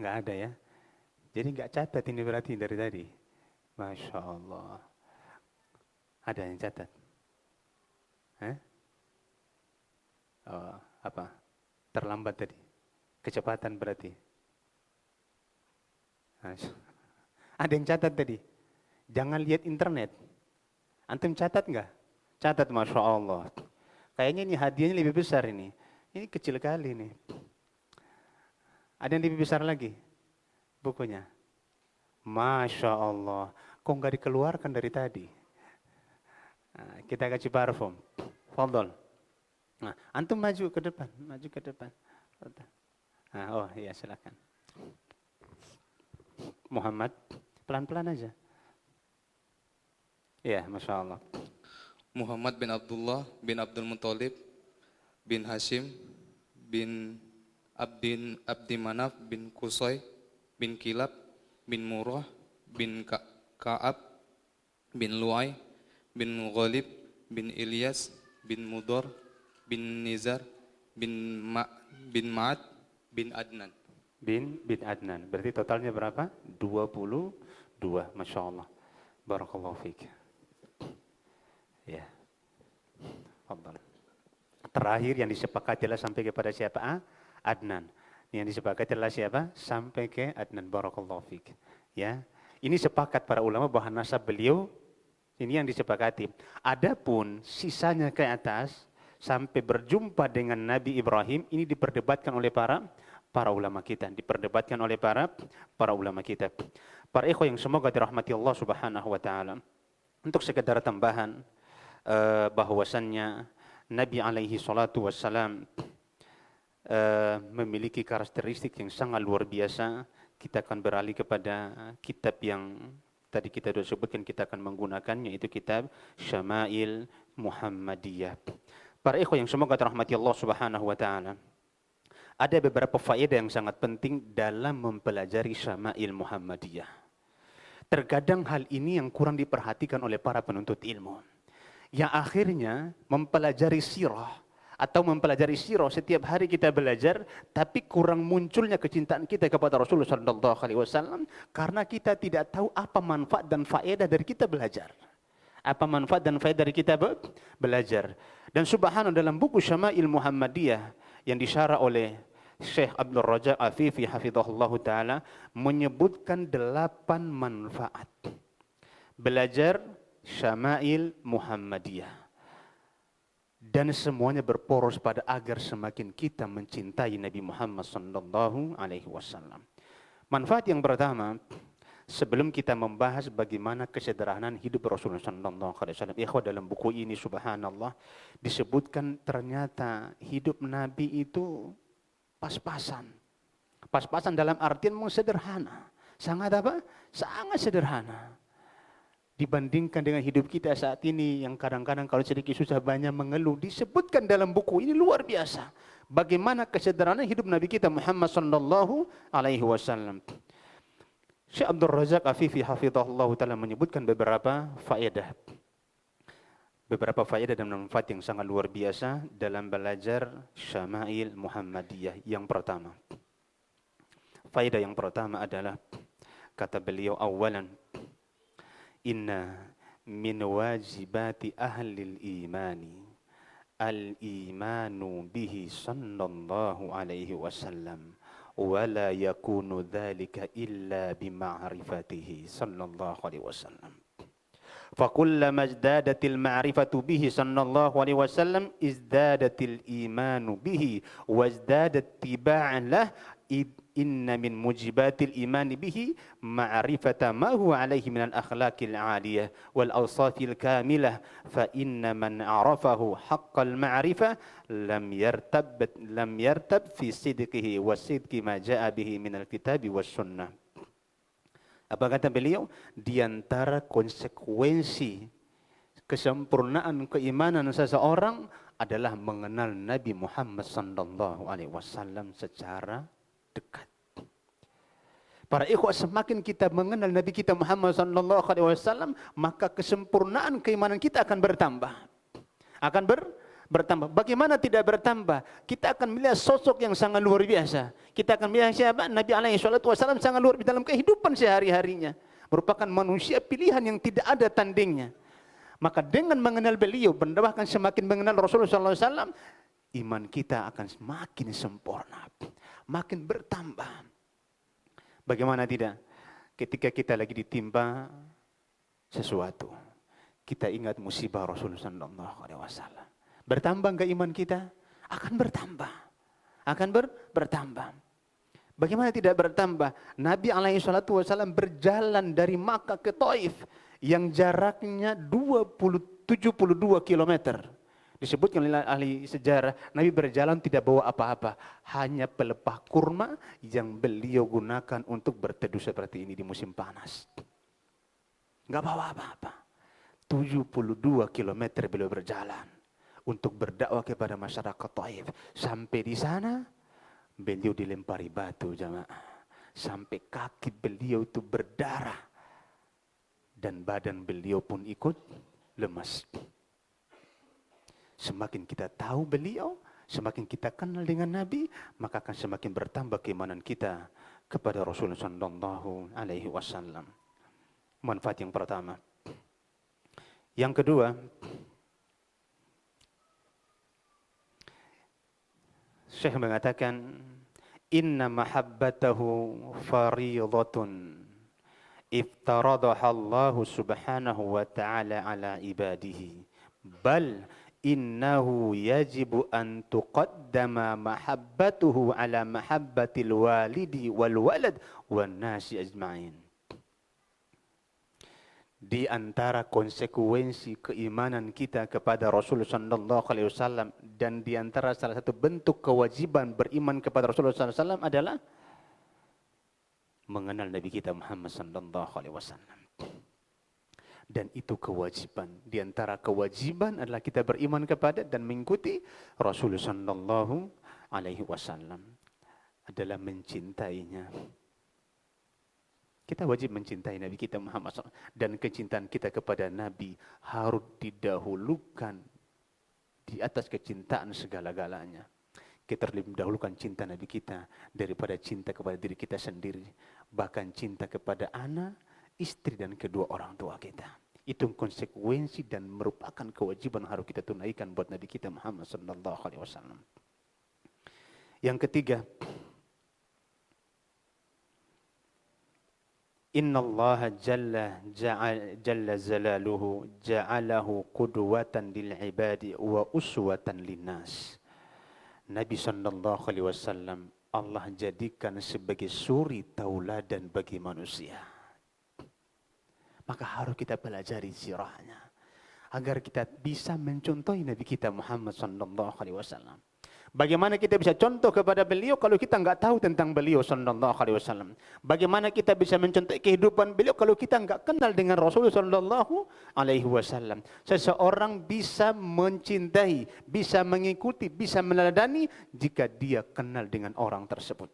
Enggak ada ya? Jadi enggak catat ini berarti dari tadi. Masya Allah. Ada yang catat? Oh, apa? Terlambat tadi. Kecepatan berarti. Ada yang catat tadi? Jangan lihat internet. Antum catat enggak? Catat, Masya Allah. Kayaknya ini hadiahnya lebih besar ini. Ini kecil kali nih. Ada yang lebih besar lagi? Bukunya. Masya Allah. Kok enggak dikeluarkan dari tadi? Nah, kita kasih parfum. Fadol. Nah, antum maju ke depan. Maju ke depan. Nah, oh iya silakan. Muhammad Pelan-pelan aja. Ya, Masya Allah. Muhammad bin Abdullah bin Abdul Muthalib bin Hashim bin Abdi Manaf bin Qusay bin Kilab bin Murrah bin Ka'ab bin Lu'ay bin Ghalib bin Ilyas bin Mudar bin Nizar bin Ma'ad bin Adnan. Bin Adnan. Berarti totalnya berapa? 22. Masya Allah. Barakallahu fiik. Ya. Fadhal. Terakhir yang disepakati adalah sampai kepada siapa? Adnan. Yang disepakati adalah siapa? Sampai ke Adnan. Barakallahu fiik. Ya. Ini sepakat para ulama bahwa nasab beliau ini yang disepakati. Adapun sisanya ke atas sampai berjumpa dengan Nabi Ibrahim ini diperdebatkan oleh para ulama kita, diperdebatkan oleh para ulama kita. Para ikhwah yang semoga dirahmati Allah Subhanahu wa taala. Untuk sekedar tambahan bahwasannya Nabi alaihi salatu wassalam memiliki karakteristik yang sangat luar biasa. Kita akan beralih kepada kitab yang tadi kita sudah sebutkan, kita akan menggunakannya, yaitu kitab Syama'il Muhammadiyah. Para ikhwah yang semoga dirahmati Allah Subhanahu wa taala. Ada beberapa faedah yang sangat penting dalam mempelajari Syama'il Muhammadiyah. Terkadang hal ini yang kurang diperhatikan oleh para penuntut ilmu. Yang akhirnya mempelajari sirah atau mempelajari sirah setiap hari kita belajar, tapi kurang munculnya kecintaan kita kepada Rasulullah sallallahu alaihi wasallam karena kita tidak tahu apa manfaat dan faedah dari kita belajar. Apa manfaat dan faedah dari kita belajar. Dan subhanallah, dalam buku Syama'il Muhammadiyah yang disyarah oleh Syekh Abdul Raja Afifi hafizahullah ta'ala menyebutkan 8 manfaat belajar Syama'il Muhammadiyah. Dan semuanya berporos pada agar semakin kita mencintai Nabi Muhammad sallallahu alaihi wasallam. Manfaat yang pertama, sebelum kita membahas bagaimana kesederhanaan hidup Rasulullah sallallahu alaihi wasallam, ikhwah, dalam buku ini subhanallah disebutkan ternyata hidup Nabi itu pas-pasan. Pas-pasan dalam artian sederhana. Sangat apa? Sangat sederhana. Dibandingkan dengan hidup kita saat ini yang kadang-kadang kalau sedikit susah banyak mengeluh, disebutkan dalam buku ini luar biasa. Bagaimana kesederhanaan hidup Nabi kita Muhammad sallallahu alaihi wasallam. Syekh Abdul Razak Afifi hafizahullah ta'ala menyebutkan beberapa faedah. Beberapa faedah dan manfaat yang sangat luar biasa dalam belajar Syama'il Muhammadiyah. Yang pertama, faedah yang pertama adalah kata beliau, awalan inna min wajibati ahlil imani al-imanu bihi sallallahu alaihi wasallam wa la yakunu dhalika illa bima'rifatihi sallallahu alaihi wasallam. فَكُلَّمَا ازْدَادَتِ الْمَعْرِفَةُ بِهِ صلى الله عليه وسلم ازْدَادَتِ الْإِيمَانُ بِهِ وَازْدَادَ اتِّبَاعًا لَهُ إِنَّ مِنْ مُوجِبَاتِ الْإِيمَانِ بِهِ مَعْرِفَةَ مَا هُوَ عَلَيْهِ مِنَ الْأَخْلَاقِ الْعَالِيَةِ وَالْأَوْصَافِ الْكَامِلَةِ فَإِنَّ مَنْ عَرَفَهُ حَقَّ الْمَعْرِفَةِ لَمْ يَرْتَبْ فِي صِدْقِهِ وَصِدْقِ مَا جَاءَ بِهِ مِنَ الْكِتَابِ وَالسُّنَّةِ. Apa kata beliau? Di antara konsekuensi kesempurnaan keimanan seseorang adalah mengenal Nabi Muhammad sallallahu alaihi wasallam secara dekat. Para ikhwah, semakin kita mengenal Nabi kita Muhammad sallallahu alaihi wasallam, maka kesempurnaan keimanan kita akan bertambah. Bertambah. Bagaimana tidak bertambah? Kita akan melihat sosok yang sangat luar biasa. Kita akan melihat siapa? Nabi alaihi salatu wasallam sangat luar biasa dalam kehidupan sehari-harinya. Merupakan manusia pilihan yang tidak ada tandingnya. Maka dengan mengenal beliau, bahkan semakin mengenal Rasulullah sallallahu alaihi wasallam, iman kita akan semakin sempurna, makin bertambah. Bagaimana tidak? Ketika kita lagi ditimpa sesuatu, kita ingat musibah Rasulullah sallallahu alaihi wasallam. Bertambah enggak iman kita? Akan bertambah. Bertambah. Bagaimana tidak bertambah? Nabi alaihi salatu wasallam berjalan dari Makkah ke Taif yang jaraknya 72 kilometer. Disebutkan oleh ahli sejarah, Nabi berjalan tidak bawa apa-apa, hanya pelepah kurma yang beliau gunakan untuk berteduh seperti ini di musim panas. Nggak bawa apa-apa. 72 kilometer beliau berjalan untuk berdakwah kepada masyarakat Taif. Sampai di sana, beliau dilempari batu, jamaah. Sampai kaki beliau itu berdarah. Dan badan beliau pun ikut lemas. Semakin kita tahu beliau, semakin kita kenal dengan Nabi, maka akan semakin bertambah keimanan kita kepada Rasulullah sallallahu alaihi wasallam. Manfaat yang pertama. Yang kedua, Syekh mengatakan, inna mahabbatahu fariidatun iftaradaha Allah subhanahu wa ta'ala ala ibadihi. Bal innahu yajibu an tuqaddama mahabbatuhu ala mahabbatil walidi wal walad wan nasi ajma'in. Di antara konsekuensi keimanan kita kepada Rasulullah sallallahu alaihi wasallam dan di antara salah satu bentuk kewajiban beriman kepada Rasulullah sallallahu alaihi wasallam adalah mengenal Nabi kita Muhammad sallallahu alaihi wasallam. Dan itu kewajiban. Di antara kewajiban adalah kita beriman kepada dan mengikuti Rasulullah sallallahu alaihi wasallam, adalah mencintainya. Kita wajib mencintai Nabi kita Muhammad SAW. Dan kecintaan kita kepada Nabi harus didahulukan di atas kecintaan segala-galanya. Kita lebih mendahulukan cinta Nabi kita daripada cinta kepada diri kita sendiri. Bahkan cinta kepada anak, istri, dan kedua orang tua kita. Itu konsekuensi dan merupakan kewajiban harus kita tunaikan buat Nabi kita Muhammad SAW. Yang ketiga, Inna Allah jalla zalaluhu ja'alahu qudwatan lil ibadi wa uswatan linnas. Nabi sallallahu alaihi wasallam Allah jadikan sebagai suri tauladan bagi manusia. Maka harus kita pelajari sirahnya agar kita bisa mencontohi Nabi kita Muhammad sallallahu alaihi wasallam. Bagaimana kita bisa contoh kepada beliau kalau kita enggak tahu tentang beliau sallallahu alaihi wasallam? Bagaimana kita bisa mencontohi kehidupan beliau kalau kita enggak kenal dengan Rasulullah sallallahu alaihi wasallam? Seseorang bisa mencintai, bisa mengikuti, bisa meneladani jika dia kenal dengan orang tersebut.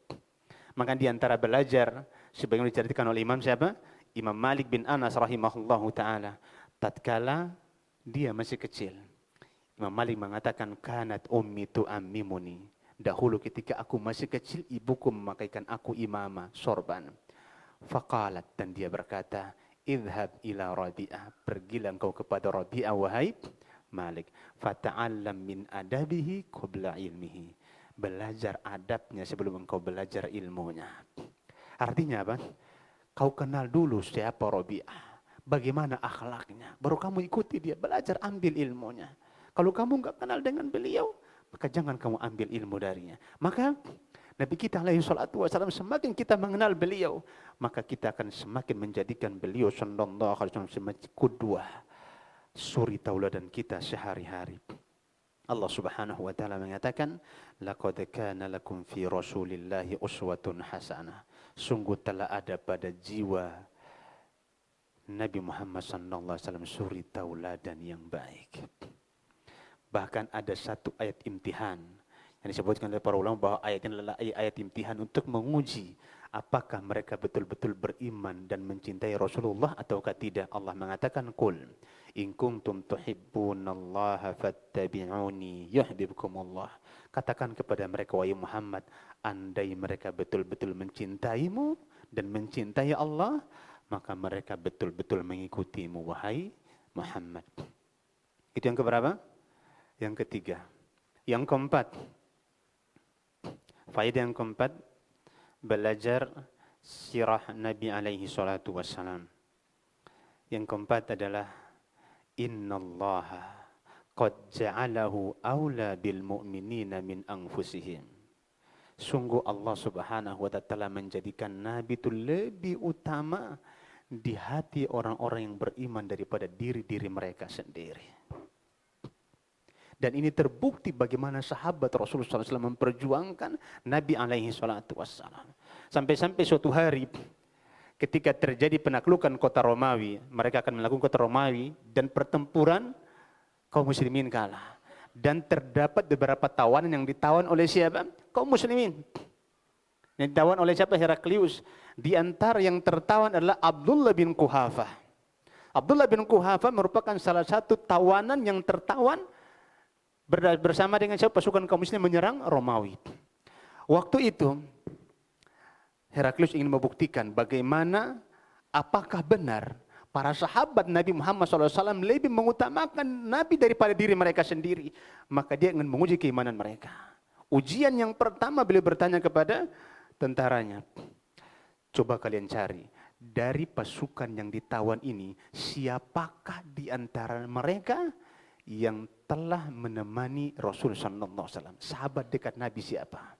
Maka di antara belajar sebagaimana diceritakan oleh Imam siapa? Imam Malik bin Anas rahimahullahu taala, tatkala dia masih kecil, Imam Malik mengatakan, kanat ummi tu'ammimuni. Dahulu ketika aku masih kecil, ibuku memakaikan aku imamah, sorban. Faqalat, dan dia berkata, idhab ila Rabi'ah. Pergilah engkau kepada Rabi'ah, wahai Malik. Fata'allam min adabihi qabla ilmihi. Belajar adabnya sebelum engkau belajar ilmunya. Artinya apa? Kau kenal dulu siapa Rabi'ah. Bagaimana akhlaknya. Baru kamu ikuti dia, belajar ambil ilmunya. Kalau kamu enggak kenal dengan beliau, maka jangan kamu ambil ilmu darinya. Maka Nabi kita alaihi salatu wasallam, semakin kita mengenal beliau, maka kita akan semakin menjadikan beliau sallallahu alaihi wasallam sebagai qudwah, suri tauladan kita sehari-hari. Allah Subhanahu wa taala mengatakan, laqad kana lakum fi rasulillahi uswatun hasanah. Sungguh telah ada pada jiwa Nabi Muhammad sallallahu alaihi wasallam suri tauladan yang baik. Bahkan ada satu ayat imtihan yang disebutkan oleh para ulama bahwa ayat ini adalah ayat imtihan untuk menguji apakah mereka betul-betul beriman dan mencintai Rasulullah ataukah tidak. Allah mengatakan, qul in kuntum tuhibbunallaha fattabi'uni yuhibbukumullah. Katakan kepada mereka, wahai Muhammad, andai mereka betul-betul mencintaimu dan mencintai Allah, maka mereka betul-betul mengikutimu, wahai Muhammad. Itu yang keberapa? Yang ketiga. Yang keempat, faedah yang keempat, belajar sirah Nabi alaihi salatu wassalam. Yang keempat adalah innallaha qad ja'alahu awla bil mu'minina min anfusihim. Sungguh Allah Subhanahu wa ta'ala menjadikan Nabi itu lebih utama di hati orang-orang yang beriman daripada diri-diri mereka sendiri. Dan ini terbukti bagaimana sahabat Rasulullah SAW memperjuangkan Nabi alaihi salatu wassalam. Sampai-sampai suatu hari ketika terjadi penaklukan kota Romawi, mereka akan melakukan kota Romawi dan pertempuran kaum muslimin kalah. Dan terdapat beberapa tawanan yang ditawan oleh siapa? Kaum muslimin. Yang ditawan oleh siapa? Heraklius. Di antara yang tertawan adalah Abdullah bin Quhafah. Abdullah bin Quhafah merupakan salah satu tawanan yang tertawan bersama dengan siapa? Pasukan kaum muslim menyerang Romawi. Waktu itu Heraklius ingin membuktikan bagaimana, apakah benar para sahabat Nabi Muhammad SAW lebih mengutamakan Nabi daripada diri mereka sendiri. Maka dia ingin menguji keimanan mereka. Ujian yang pertama beliau bertanya kepada tentaranya, coba kalian cari dari pasukan yang ditawan ini, siapakah di antara mereka yang telah menemani Rasul SAW? Sahabat dekat Nabi siapa?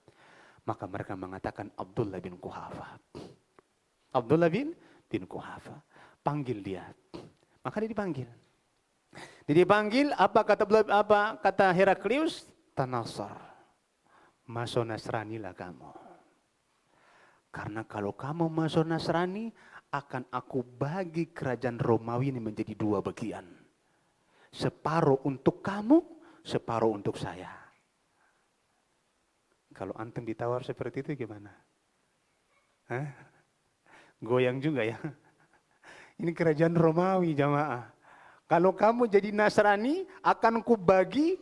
Maka mereka mengatakan Abdullah bin Quhafah. Abdullah bin Quhafah. Panggil dia. Maka dia dipanggil. Dia dipanggil, apa kata Heraklius? Tanasar. Masuk Nasranilah kamu. Karena kalau kamu masuk Nasrani, akan aku bagi kerajaan Romawi ini menjadi dua bagian. Separuh untuk kamu, separuh untuk saya. Kalau antum ditawar seperti itu gimana? Hah? Goyang juga ya. Ini kerajaan Romawi jamaah. Kalau kamu jadi Nasrani, akan kubagi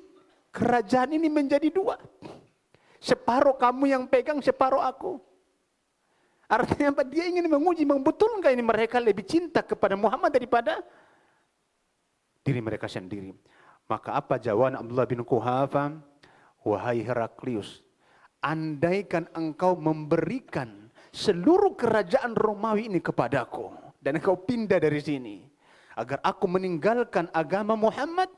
kerajaan ini menjadi dua. Separuh kamu yang pegang, separuh aku. Artinya apa? Dia ingin menguji, membetulkan ini mereka lebih cinta kepada Muhammad daripada diri mereka sendiri. Maka apa jawaban Abdullah bin Quhafah? Wahai Heraklius, andaikan engkau memberikan seluruh kerajaan Romawi ini kepadaku dan engkau pindah dari sini agar aku meninggalkan agama Muhammad,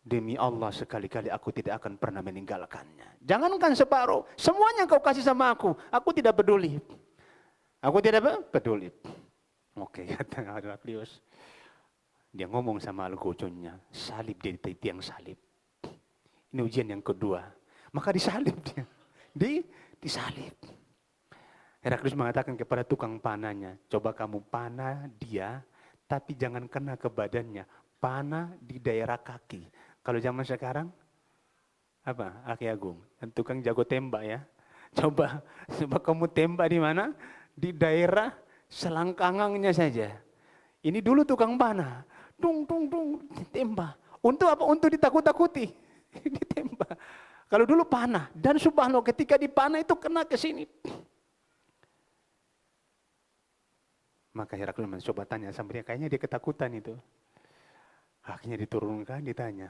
demi Allah sekali-kali aku tidak akan pernah meninggalkannya. Jangankan separuh, semuanya kau kasih sama aku tidak peduli. Aku tidak peduli. Oke, kata Heraklius. Dia ngomong sama Al-Ghuzunnya, salib dia di tiang salib. Ini ujian yang kedua. Maka disalib dia. Disalib. Heraklius mengatakan kepada tukang panahnya, coba kamu panah dia, tapi jangan kena ke badannya. Panah di daerah kaki. Kalau zaman sekarang, apa? Aki Agung, tukang jago tembak ya. Coba kamu tembak di mana? Di daerah selangkangannya saja. Ini dulu tukang panah. Dung, ditembak. Untuk apa? Untuk ditakut-takuti. Ditembak. Kalau dulu panah. Dan subhanallah ketika dipanah itu kena ke sini. Maka Heraklius mencoba tanya sama dia. Kayaknya dia ketakutan itu. Akhirnya diturunkan, ditanya.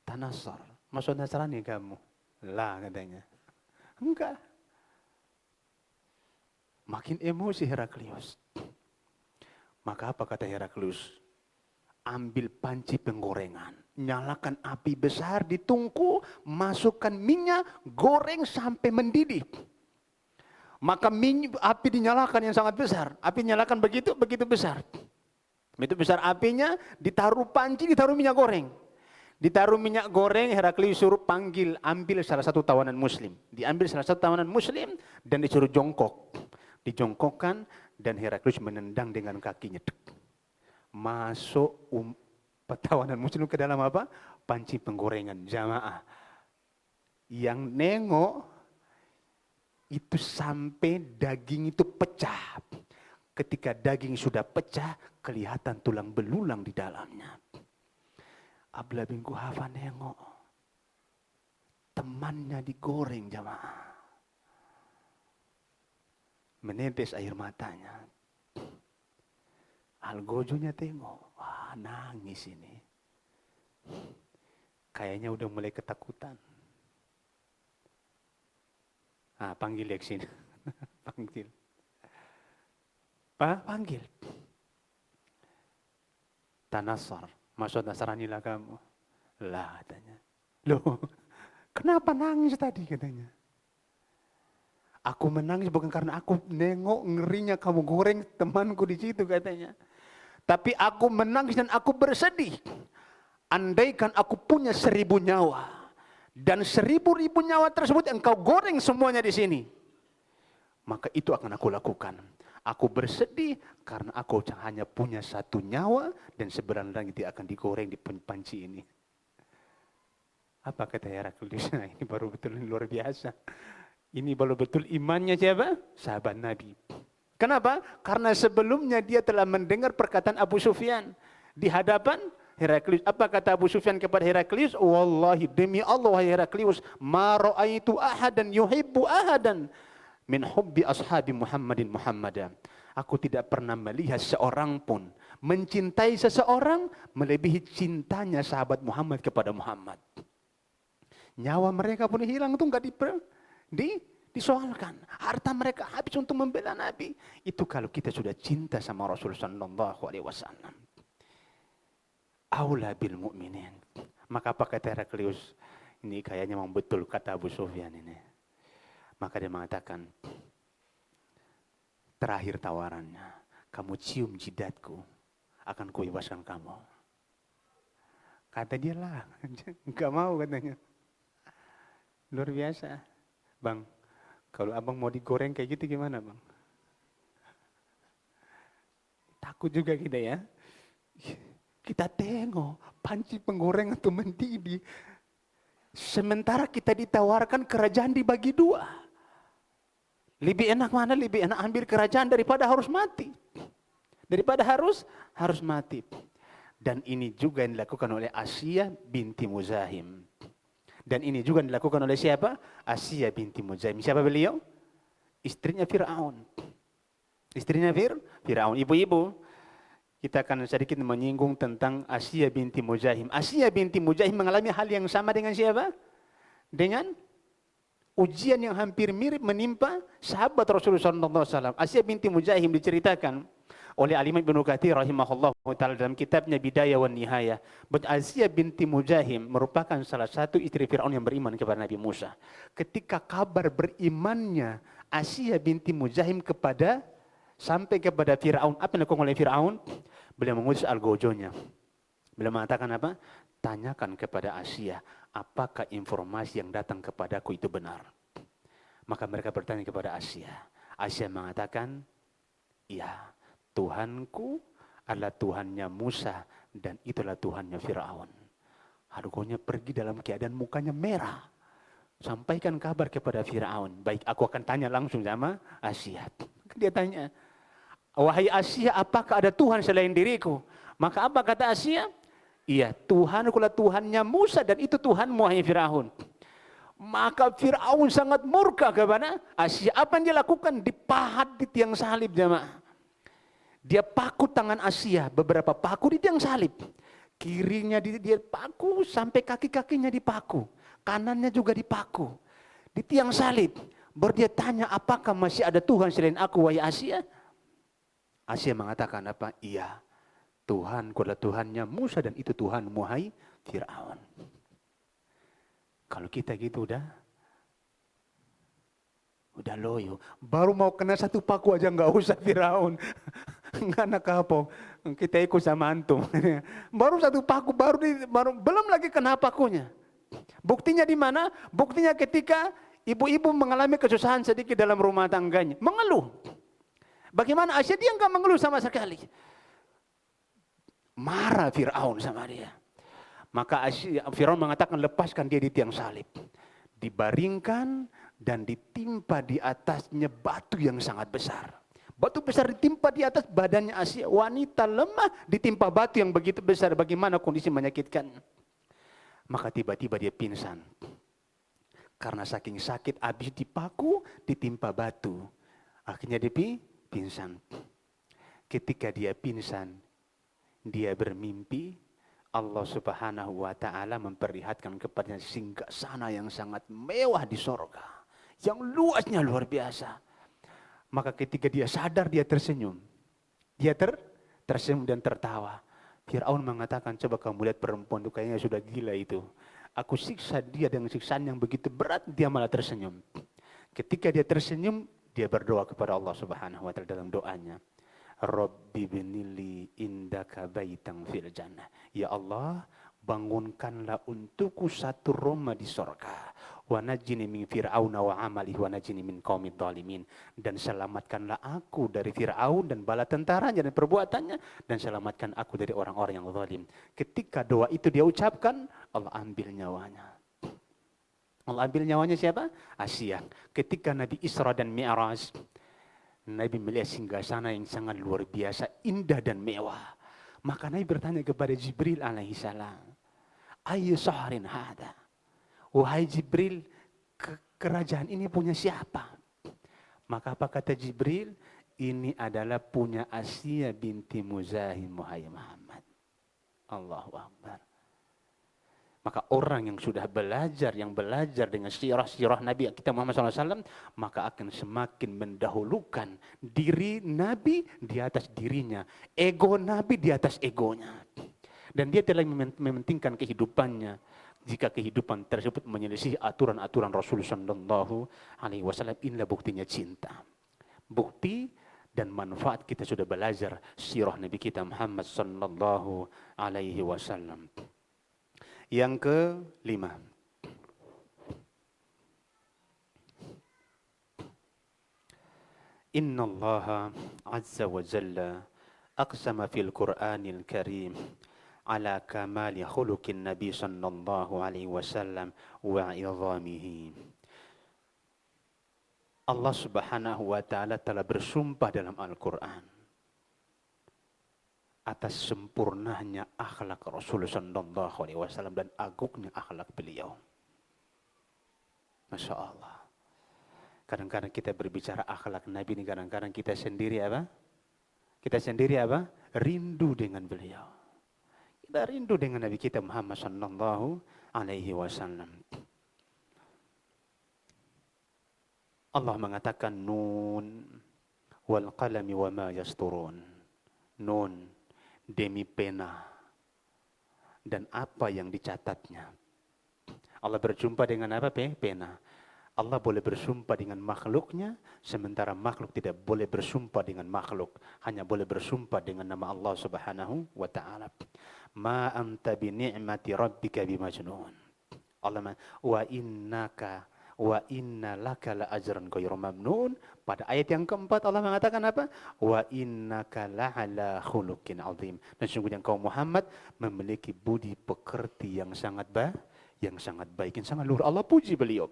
Tanasar, masuk Nasrani kamu? Lah katanya. Enggak. Makin emosi Heraklius. Maka apa kata Heraklius? Ambil panci penggorengan, nyalakan api besar di tungku, masukkan minyak, goreng sampai mendidih. Maka api dinyalakan yang sangat besar. Api dinyalakan begitu besar. Begitu besar apinya, ditaruh panci, ditaruh minyak goreng. Ditaruh minyak goreng, Heraklius suruh ambil salah satu tawanan muslim. Diambil salah satu tawanan muslim dan disuruh jongkok. Dijongkokkan dan Heraklius menendang dengan kakinya. Masuk tawanan muslim ke dalam apa? Panci penggorengan jamaah. Yang nengok itu sampai daging itu pecah. Ketika daging sudah pecah, kelihatan tulang belulang di dalamnya. Abdullah bin Quhafah nengok. Temannya digoreng jamaah. Menetes air matanya. Al-Ghuzunnya tengok, wah nangis ini. Kayaknya udah mulai ketakutan. Panggil dia ke sini. Panggil. Panggil. Tanasar, masuk Nasrani lah kamu. Lah katanya. Loh, kenapa nangis tadi katanya? Aku menangis bukan karena aku nengok ngerinya kamu goreng temanku di situ katanya. Tapi aku menangis dan aku bersedih. Andaikan aku punya 1000 nyawa. Dan 1000 nyawa tersebut engkau goreng semuanya di sini. Maka itu akan aku lakukan. Aku bersedih karena aku hanya punya satu nyawa dan sebentar lagi dia akan digoreng di panci ini. Apa kata Heraklius? Nah, ini baru betul luar biasa. Ini baru betul imannya siapa? Sahabat Nabi. Kenapa? Karena sebelumnya dia telah mendengar perkataan Abu Sufyan di hadapan Heraklius. Apa kata Abu Sufyan kepada Heraklius? Wallahi, demi Allah Heraklius, ma ra'aitu ahadan yuhibbu ahadan min hubbi ashabi Muhammadin Muhammadan. Aku tidak pernah melihat seorang pun mencintai seseorang melebihi cintanya sahabat Muhammad kepada Muhammad. Nyawa mereka pun hilang, itu enggak disoalkan. Harta mereka habis untuk membela Nabi. Itu kalau kita sudah cinta sama Rasulullah sallallahu alaihi wasallam. Aula bil mu'minin. Maka apa kata Heraklius? Ini kayaknya memang betul kata Abu Sufyan ini. Maka dia mengatakan, terakhir tawarannya, kamu cium jidatku, akan kubebaskan kamu. Kata dia lah, enggak mau katanya. Luar biasa. Bang, kalau abang mau digoreng kayak gitu gimana bang? Takut juga kita ya. Kita tengok panci penggoreng itu mendidih. Sementara kita ditawarkan kerajaan dibagi dua. Lebih enak mana? Lebih enak ambil kerajaan daripada harus mati. Daripada harus mati. Dan ini juga yang dilakukan oleh Asiyah binti Muzahim. Dan ini juga dilakukan oleh siapa? Asiyah binti Muzahim. Siapa beliau? Istrinya Fir'aun. Istrinya Fir'aun. Ibu-ibu, kita akan sedikit menyinggung tentang Asiyah binti Muzahim. Asiyah binti Muzahim mengalami hal yang sama dengan siapa? Dengan ujian yang hampir mirip menimpa sahabat Rasulullah SAW. Asiyah binti Muzahim diceritakan oleh Al-Imam Ibnu Katsir rahimahullah ta'ala dalam kitabnya Bidayah wan Nihayah. Asiyah binti Muzahim merupakan salah satu istri Fir'aun yang beriman kepada Nabi Musa. Ketika kabar berimannya Asiyah binti Muzahim sampai kepada Fir'aun, apa yang dilakukan oleh Fir'aun? Beliau mengutus algojonya. Beliau mengatakan apa? Tanyakan kepada Asiyah, apakah informasi yang datang kepadaku itu benar? Maka mereka bertanya kepada Asiyah. Asiyah mengatakan, iya, Tuhanku adalah Tuhannya Musa dan itulah Tuhannya Fir'aun. Algonya pergi dalam keadaan mukanya merah. Sampaikan kabar kepada Fir'aun. Baik, aku akan tanya langsung sama Asiyah. Dia tanya, wahai Asiyah, apakah ada Tuhan selain diriku? Maka apa kata Asiyah? Iya, Tuhanku adalah Tuhannya Musa dan itu Tuhanmu, wahai Fir'aun. Maka Fir'aun sangat murka kepada Asiyah. Apa yang dia lakukan? Dipahat di tiang salib, jemaah. Dia paku tangan Asiyah, beberapa paku di tiang salib. Kirinya dia paku sampai kaki-kakinya dipaku. Kanannya juga dipaku. Di tiang salib. Baru dia tanya, apakah masih ada Tuhan selain aku, wahai Asiyah? Asiyah mengatakan apa? Iya, Tuhanku adalah Tuhannya Musa dan itu Tuhanmu, hai Fir'aun. Kalau kita gitu udah loyo. Baru mau kena satu paku aja nggak usah Fir'aun. Nggak nak kapok. Kita ikut sama antum. Baru satu paku, baru belum lagi kena pakunya. Buktinya di mana? Buktinya ketika ibu-ibu mengalami kesusahan sedikit dalam rumah tangganya. Mengeluh. Bagaimana Asiyah? Dia nggak mengeluh sama sekali. Marah Fir'aun sama dia. Maka Fir'aun mengatakan, lepaskan dia di tiang salib. Dibaringkan dan ditimpa di atasnya batu yang sangat besar. Batu besar ditimpa di atas badannya Asiyah. Wanita lemah ditimpa batu yang begitu besar. Bagaimana kondisi menyakitkan? Maka tiba-tiba dia pingsan. Karena saking sakit, habis dipaku, ditimpa batu. Akhirnya dia pingsan. Ketika dia pingsan, dia bermimpi Allah Subhanahu wa ta'ala memperlihatkan kepadanya singgasana yang sangat mewah di sorga. Yang luasnya luar biasa. Maka ketika dia sadar, dia tersenyum. Dia tersenyum dan tertawa. Fir'aun mengatakan, coba kamu lihat perempuan itu kayaknya sudah gila itu. Aku siksa dia dengan siksaan yang begitu berat, dia malah tersenyum. Ketika dia tersenyum, dia berdoa kepada Allah Subhanahu wa ta'ala dalam doanya. Rabbi binili indaka baitang fil jannah. Ya Allah, bangunkanlah untukku satu rumah di surga. wa najjini min fir'auna wa amalihi wa najjini min qaumidz zalimin, dan selamatkanlah aku dari Fir'aun dan bala tentaranya dan perbuatannya, dan selamatkan aku dari orang-orang yang zalim. Ketika doa itu dia ucapkan, Allah ambil nyawanya. Allah ambil nyawanya siapa? Asia. Ketika Nabi Isra dan Mi'raj, Nabi melihat singgasana yang sangat luar biasa, indah dan mewah. Maka Nabi bertanya kepada Jibril alaihissalam, ayu sahrin hada? Wahai Jibril, kerajaan ini punya siapa? Maka apa kata Jibril? Ini adalah punya Asia binti Muzahim, wahai Muhammad. Allahu Akbar. Maka orang yang sudah belajar, yang belajar dengan sirah-sirah Nabi kita Muhammad SAW, maka akan semakin mendahulukan diri Nabi di atas dirinya, ego Nabi di atas egonya. Dan dia telah mementingkan kehidupannya jika kehidupan tersebut menyelisih aturan-aturan Rasulullah SAW. Inilah buktinya cinta. Bukti dan manfaat kita sudah belajar sirah Nabi kita Muhammad SAW. Yang kelima, Inna Allah Azza wa Jalla aqsama fil Qur'anil Karim ala kamali khuluqin Nabi sallallahu alaihi wasallam wa idhamihi. Allah Subhanahu wa taala telah bersumpah dalam Al-Qur'an atas sempurnanya akhlak Rasulullah sallallahu alaihi wasallam dan agungnya akhlak beliau. Masya Allah. Kadang-kadang kita berbicara akhlak Nabi ini, kadang-kadang kita sendiri apa? Kita sendiri apa? Rindu dengan beliau. Kita rindu dengan Nabi kita Muhammad sallallahu alaihi wasallam. Allah mengatakan nun wal qalami wa ma yasturun. Nun, demi pena dan apa yang dicatatnya. Allah berjumpa dengan apa? Pena. Allah boleh bersumpah dengan makhluknya, sementara makhluk tidak boleh bersumpah dengan makhluk. Hanya boleh bersumpah dengan nama Allah Subhanahu wa ta'ala. Ma anta bi ni'mati rabbika bimajnun. Allah wa innaka wa inna laka la ajran ghairu mamnun. Pada ayat yang keempat Allah mengatakan apa? Wa innaka la'ala khuluqin azim. Dan sungguhnya engkau Muhammad memiliki budi pekerti yang sangat baik, yang sangat luhur. Allah puji beliau.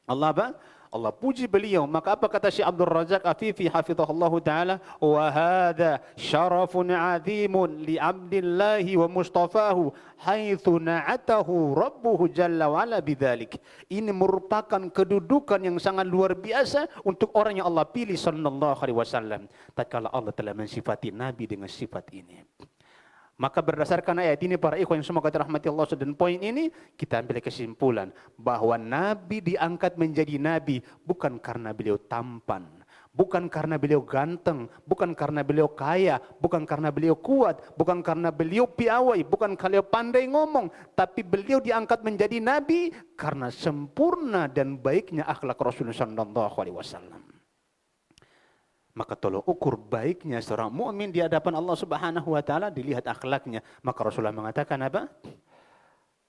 Allah apa? Allah puji beliau. Maka apa kata Syekh Abdul Razak Afifi hafizahullah taala? Wa hadza syarafun azimun li abdillahi wa mustafahu haitsu na'atahu rabbuhu jalla wa ala bidzalik. Ini merupakan kedudukan yang sangat luar biasa untuk orang yang Allah pilih sallallahu alaihi wasallam. Tatkala Allah telah mensifati Nabi dengan sifat ini. Maka berdasarkan ayat ini para ikhwan yang semoga dirahmati Allah dan poin ini kita ambil kesimpulan bahwa Nabi diangkat menjadi Nabi bukan karena beliau tampan, bukan karena beliau ganteng, bukan karena beliau kaya, bukan karena beliau kuat, bukan karena beliau piawai, bukan karena beliau pandai ngomong, tapi beliau diangkat menjadi Nabi karena sempurna dan baiknya akhlak Rasulullah SAW. Maka tolong ukur baiknya seorang mukmin di hadapan Allah Subhanahu wa taala dilihat akhlaknya. Maka Rasulullah mengatakan apa?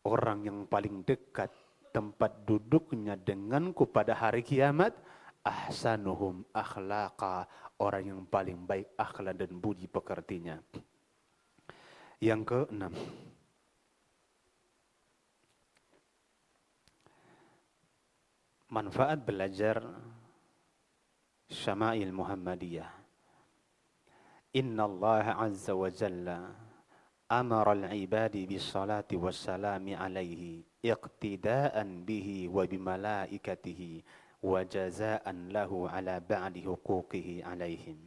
Orang yang paling dekat tempat duduknya denganku pada hari kiamat, ahsanuhum akhlaqa, orang yang paling baik akhlak dan budi pekertinya. Yang keenam, manfaat belajar Syama'il Muhammadiyah. Inna Allah Azza wa Jalla amara al-ibadi bis-salati was-salami alaihi iqtida'an bihi wa bimalaikatihi wa jaza'an lahu ala ba'di huquqihi alaihim.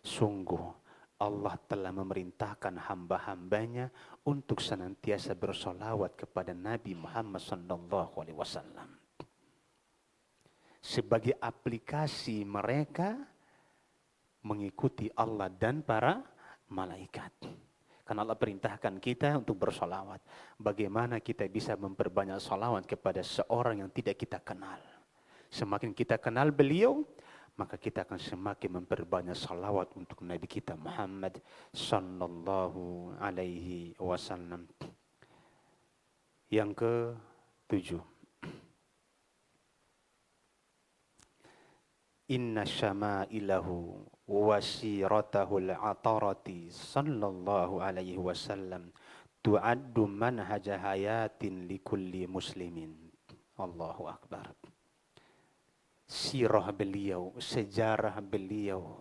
Sungguh Allah telah memerintahkan hamba-hambanya untuk senantiasa bersolawat kepada Nabi Muhammad sallallahu alaihi wasallam sebagai aplikasi mereka mengikuti Allah dan para malaikat. Karena Allah perintahkan kita untuk bersolawat. Bagaimana kita bisa memperbanyak solawat kepada seorang yang tidak kita kenal. Semakin kita kenal beliau, maka kita akan semakin memperbanyak solawat untuk Nabi kita Muhammad sallallahu alaihi wasallam. Yang ke-7, inna syama'ilahu wasiratahul atarati sallallahu alaihi wasallam tu'addu manhaja hayatin likulli muslimin. Allahu Akbar. Sirah beliau, sejarah beliau,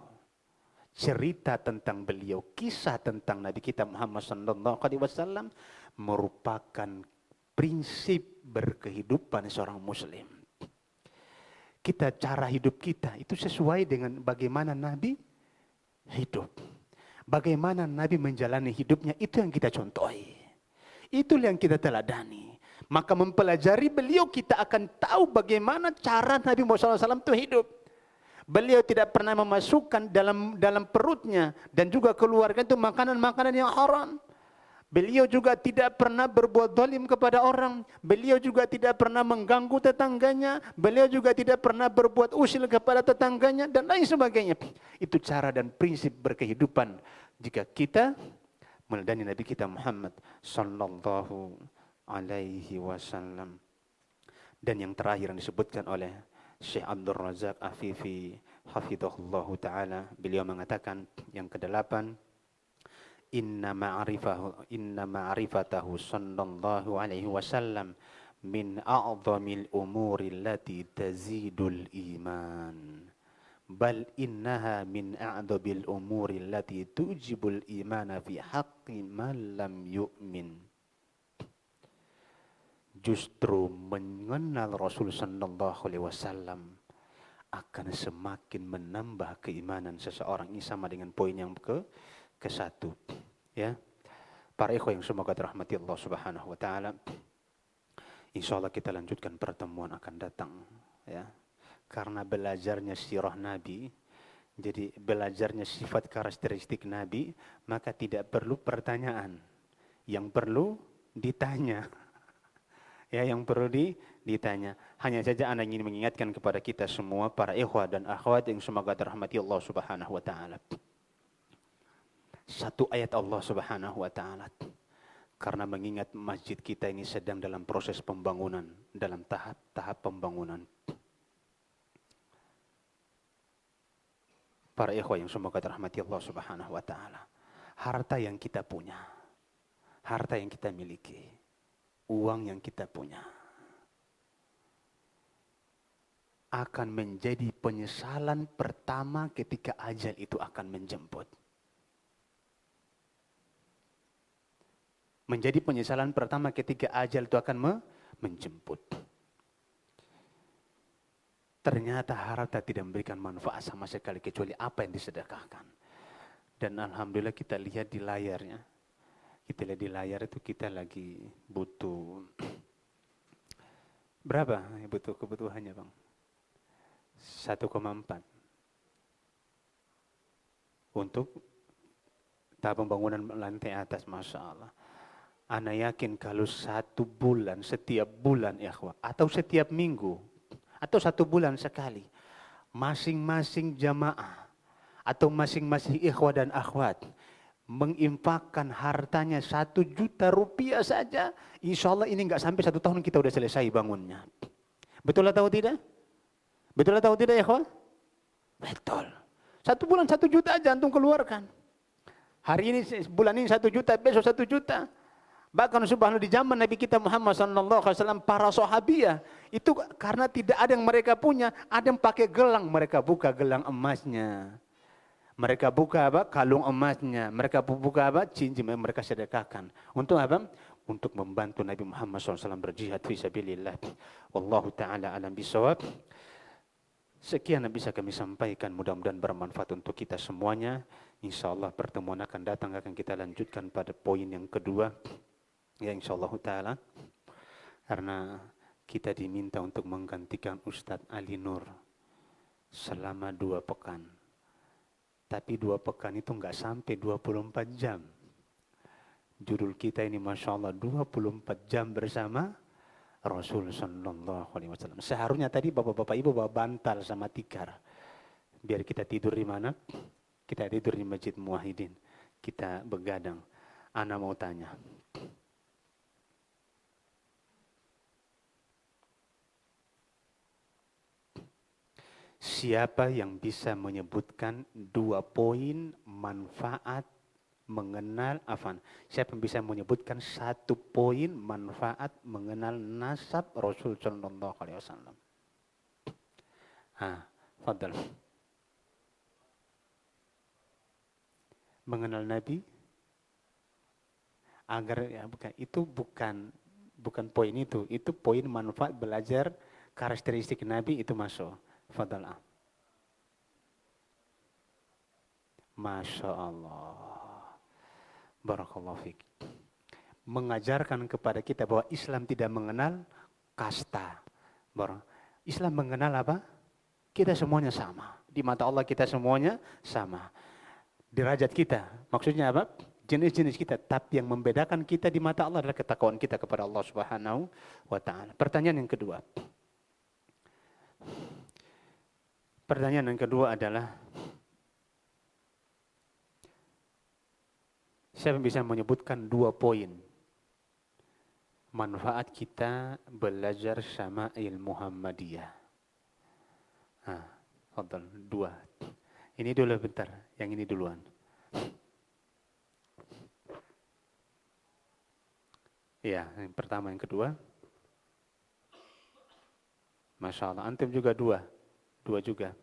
cerita tentang beliau, kisah tentang Nabi kita Muhammad sallallahu alaihi wasallam merupakan prinsip berkehidupan seorang muslim. Kita, cara hidup kita itu sesuai dengan bagaimana Nabi hidup. Bagaimana Nabi menjalani hidupnya, itu yang kita contohi. Itu yang kita teladani. Maka mempelajari beliau kita akan tahu bagaimana cara Nabi Muhammad SAW itu hidup. Beliau tidak pernah memasukkan dalam perutnya dan juga keluarga itu makanan-makanan yang haram. Beliau juga tidak pernah berbuat zalim kepada orang. Beliau juga tidak pernah mengganggu tetangganya. Beliau juga tidak pernah berbuat usil kepada tetangganya dan lain sebagainya. Itu cara dan prinsip berkehidupan jika kita meneladani Nabi kita Muhammad sallallahu alaihi wasallam. Dan yang terakhir yang disebutkan oleh Syekh Abdul Razak Afifi hafizahullahu taala, beliau mengatakan yang ke-8, inna ma'rifatahu sallallahu alaihi wasallam min a'zamil umuri allati tazidul iman, bal innaha min a'dhabil umuri allati tujibul imana fi haqqi man lam yu'min. Justru mengenal Rasul sallallahu alaihi wasallam akan semakin menambah keimanan seseorang. Ini sama dengan poin yang ke-1, ya. Para ikhwah yang semoga dirahmati Allah Subhanahu wa taala. Insyaallah kita lanjutkan pertemuan akan datang, ya. Karena belajarnya sirah Nabi, jadi belajarnya sifat karakteristik Nabi, maka tidak perlu pertanyaan. Yang perlu ditanya. Ya, yang perlu ditanya. Hanya saja Anda ingin mengingatkan kepada kita semua para ikhwah dan akhwat yang semoga dirahmati Allah Subhanahu wa taala. Satu ayat Allah Subhanahu wa taala. Karena mengingat masjid kita ini sedang dalam proses pembangunan, dalam tahap pembangunan. Para ikhwah yang semoga dirahmati Allah Subhanahu wa taala. Harta yang kita punya, harta yang kita miliki, uang yang kita punya akan menjadi penyesalan pertama ketika ajal itu akan menjemput. Menjadi penyesalan pertama ketika ajal itu akan menjemput. Ternyata harta tidak memberikan manfaat sama sekali kecuali apa yang disedekahkan. Dan alhamdulillah kita lihat di layarnya. Kita lihat di layar itu kita lagi butuh berapa butuh kebutuhannya Bang? 1,4 untuk tahap pembangunan lantai atas. Masya Allah. Ana yakin kalau 1 bulan, setiap bulan ya akhwat, atau setiap minggu, atau 1 bulan sekali, masing-masing jamaah atau masing-masing ikhwah dan akhwat menginfakkan hartanya 1 juta rupiah saja, insya Allah ini nggak sampai 1 tahun kita udah selesai bangunnya. Betul atau tidak? Betul atau tidak ya kawan? Betul. 1 bulan 1 juta aja antum keluarkan. Hari ini bulan ini 1 juta, besok 1 juta. Bahkan subhanallah di zaman Nabi kita Muhammad SAW, para sahabiyah itu karena tidak ada yang mereka punya, ada yang pakai gelang, mereka buka gelang emasnya. Mereka buka apa? Kalung emasnya. Mereka buka apa? Cincin yang mereka sedekahkan. Untuk apa? Untuk membantu Nabi Muhammad SAW berjihad fi sabilillah. Wallahu ta'ala alam bisawab. Sekian yang bisa kami sampaikan, mudah-mudahan bermanfaat untuk kita semuanya. InsyaAllah pertemuan akan datang, akan kita lanjutkan pada poin yang kedua. Ya insyaAllah ta'ala. Karena kita diminta untuk menggantikan Ustadz Ali Nur selama 2 pekan. Tapi 2 pekan itu enggak sampai 24 jam. Judul kita ini Masya Allah 24 jam bersama Rasul sallallahu alaihi wasallam. Seharusnya tadi bapak-bapak ibu bawa bantal sama tikar. Biar kita tidur di mana? Kita tidur di Masjid Muwahhidin. Kita begadang. Ana mau tanya. Siapa yang bisa menyebutkan 2 poin manfaat mengenal siapa yang bisa menyebutkan 1 poin manfaat mengenal nasab Rasul sallallahu alaihi wasallam? Fadal. Mengenal Nabi agar bukan poin itu poin manfaat belajar karakteristik Nabi itu masuk. Fadal. Masya Allah. Barakallahu fiik. Mengajarkan kepada kita bahwa Islam tidak mengenal kasta. Islam mengenal apa? Kita semuanya sama. Di mata Allah kita semuanya sama. Derajat kita. Maksudnya apa? Jenis-jenis kita. Tapi yang membedakan kita di mata Allah adalah ketakwaan kita kepada Allah Subhanahu wa ta'ala. Pertanyaan yang kedua. Adalah siapa yang bisa menyebutkan 2 poin manfaat kita belajar Syama'il Muhammadiyah? Fadal, 2. Ini dulu bentar, yang ini duluan. Ya, yang pertama, yang kedua. Masya Allah, antum juga 2 juga.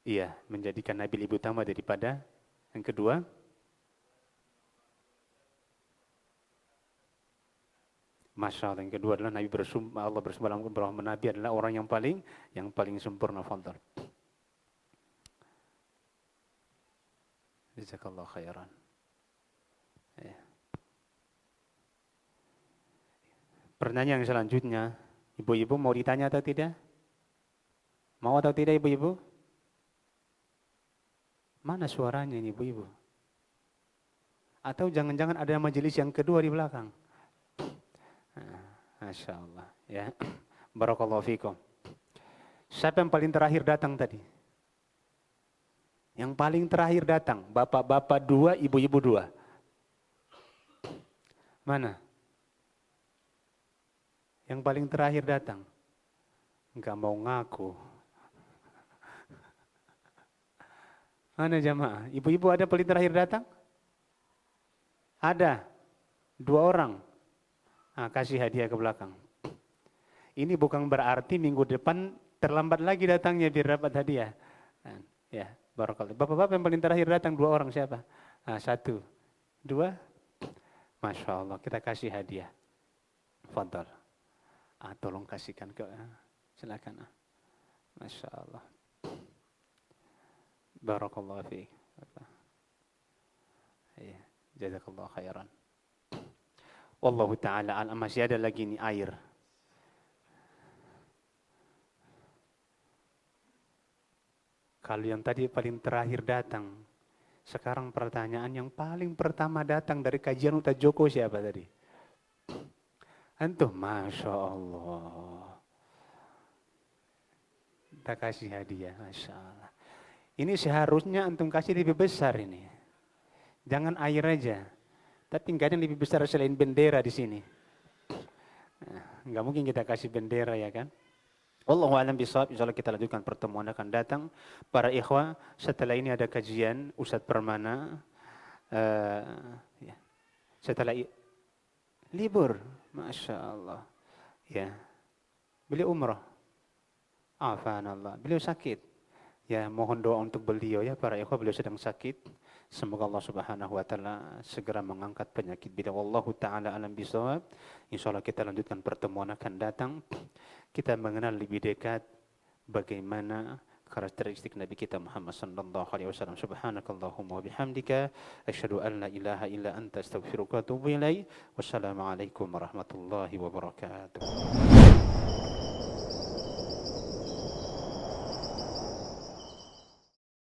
Iya, menjadikan Nabi lebih utama daripada yang kedua. Masya Allah, yang kedua adalah Nabi Allah bersumpah bahwa Nabi adalah orang yang paling sempurna. Fadhal. Jazakallahu khairan. Ya. Pertanyaan yang selanjutnya, ibu-ibu mau ditanya atau tidak? Mau atau tidak ibu-ibu? Mana suaranya ini ibu-ibu? Atau jangan-jangan ada majelis yang kedua di belakang? Masya Allah. Ya. Barakallahu fikum. Siapa yang paling terakhir datang tadi? Yang paling terakhir datang. Bapak-bapak 2, ibu-ibu 2. Mana? Yang paling terakhir datang. Enggak mau ngaku. Mana jamaah? Ibu-ibu ada paling terakhir datang? Ada. 2 orang. Kasih hadiah ke belakang. Ini bukan berarti minggu depan terlambat lagi datangnya biar dapat hadiah. Ya, barakallah. Bapak-bapak yang paling terakhir datang 2 orang siapa? 1, 2. Masya Allah, kita kasih hadiah. Fadhal. Tolong kasihkan ke, silakan. Masya Allah. Barakallahu fiik. Ya, jazakallahu khairan. Wallahu ta'ala alam. Masih ada lagi nih air. Kalau yang tadi paling terakhir datang, sekarang pertanyaan yang paling pertama datang dari kajian Ustaz Joko siapa tadi? Antum, Masya Allah. Kita kasih hadiah, Masya Allah. Ini seharusnya antum kasih lebih besar ini. Jangan air aja. Tapi nggak ada yang lebih besar selain bendera di sini. Nggak mungkin kita kasih bendera ya kan? Wallahu a'lam bishawab. Insyaallah kita lanjutkan pertemuan akan datang. Para ikhwah, setelah ini ada kajian Ustadz Permana. Ya. Setelah libur, Masya Allah. Ya. Beliau umrah. Afanallah. Beliau sakit. Ya, mohon doa untuk beliau ya para ikhwah, beliau sedang sakit. Semoga Allah Subhanahu wa taala segera mengangkat penyakit beliau. Wallahu taala alam bisawab. Insyaallah kita lanjutkan pertemuan akan datang. Kita mengenal lebih dekat bagaimana karakteristik Nabi kita Muhammad sallallahu alaihi wasallam. Subhanakallahumma wa bihamdika asyhadu an la ilaha illa anta astaghfiruka wa atubu ilaik. Wassalamualaikum warahmatullahi wabarakatuh.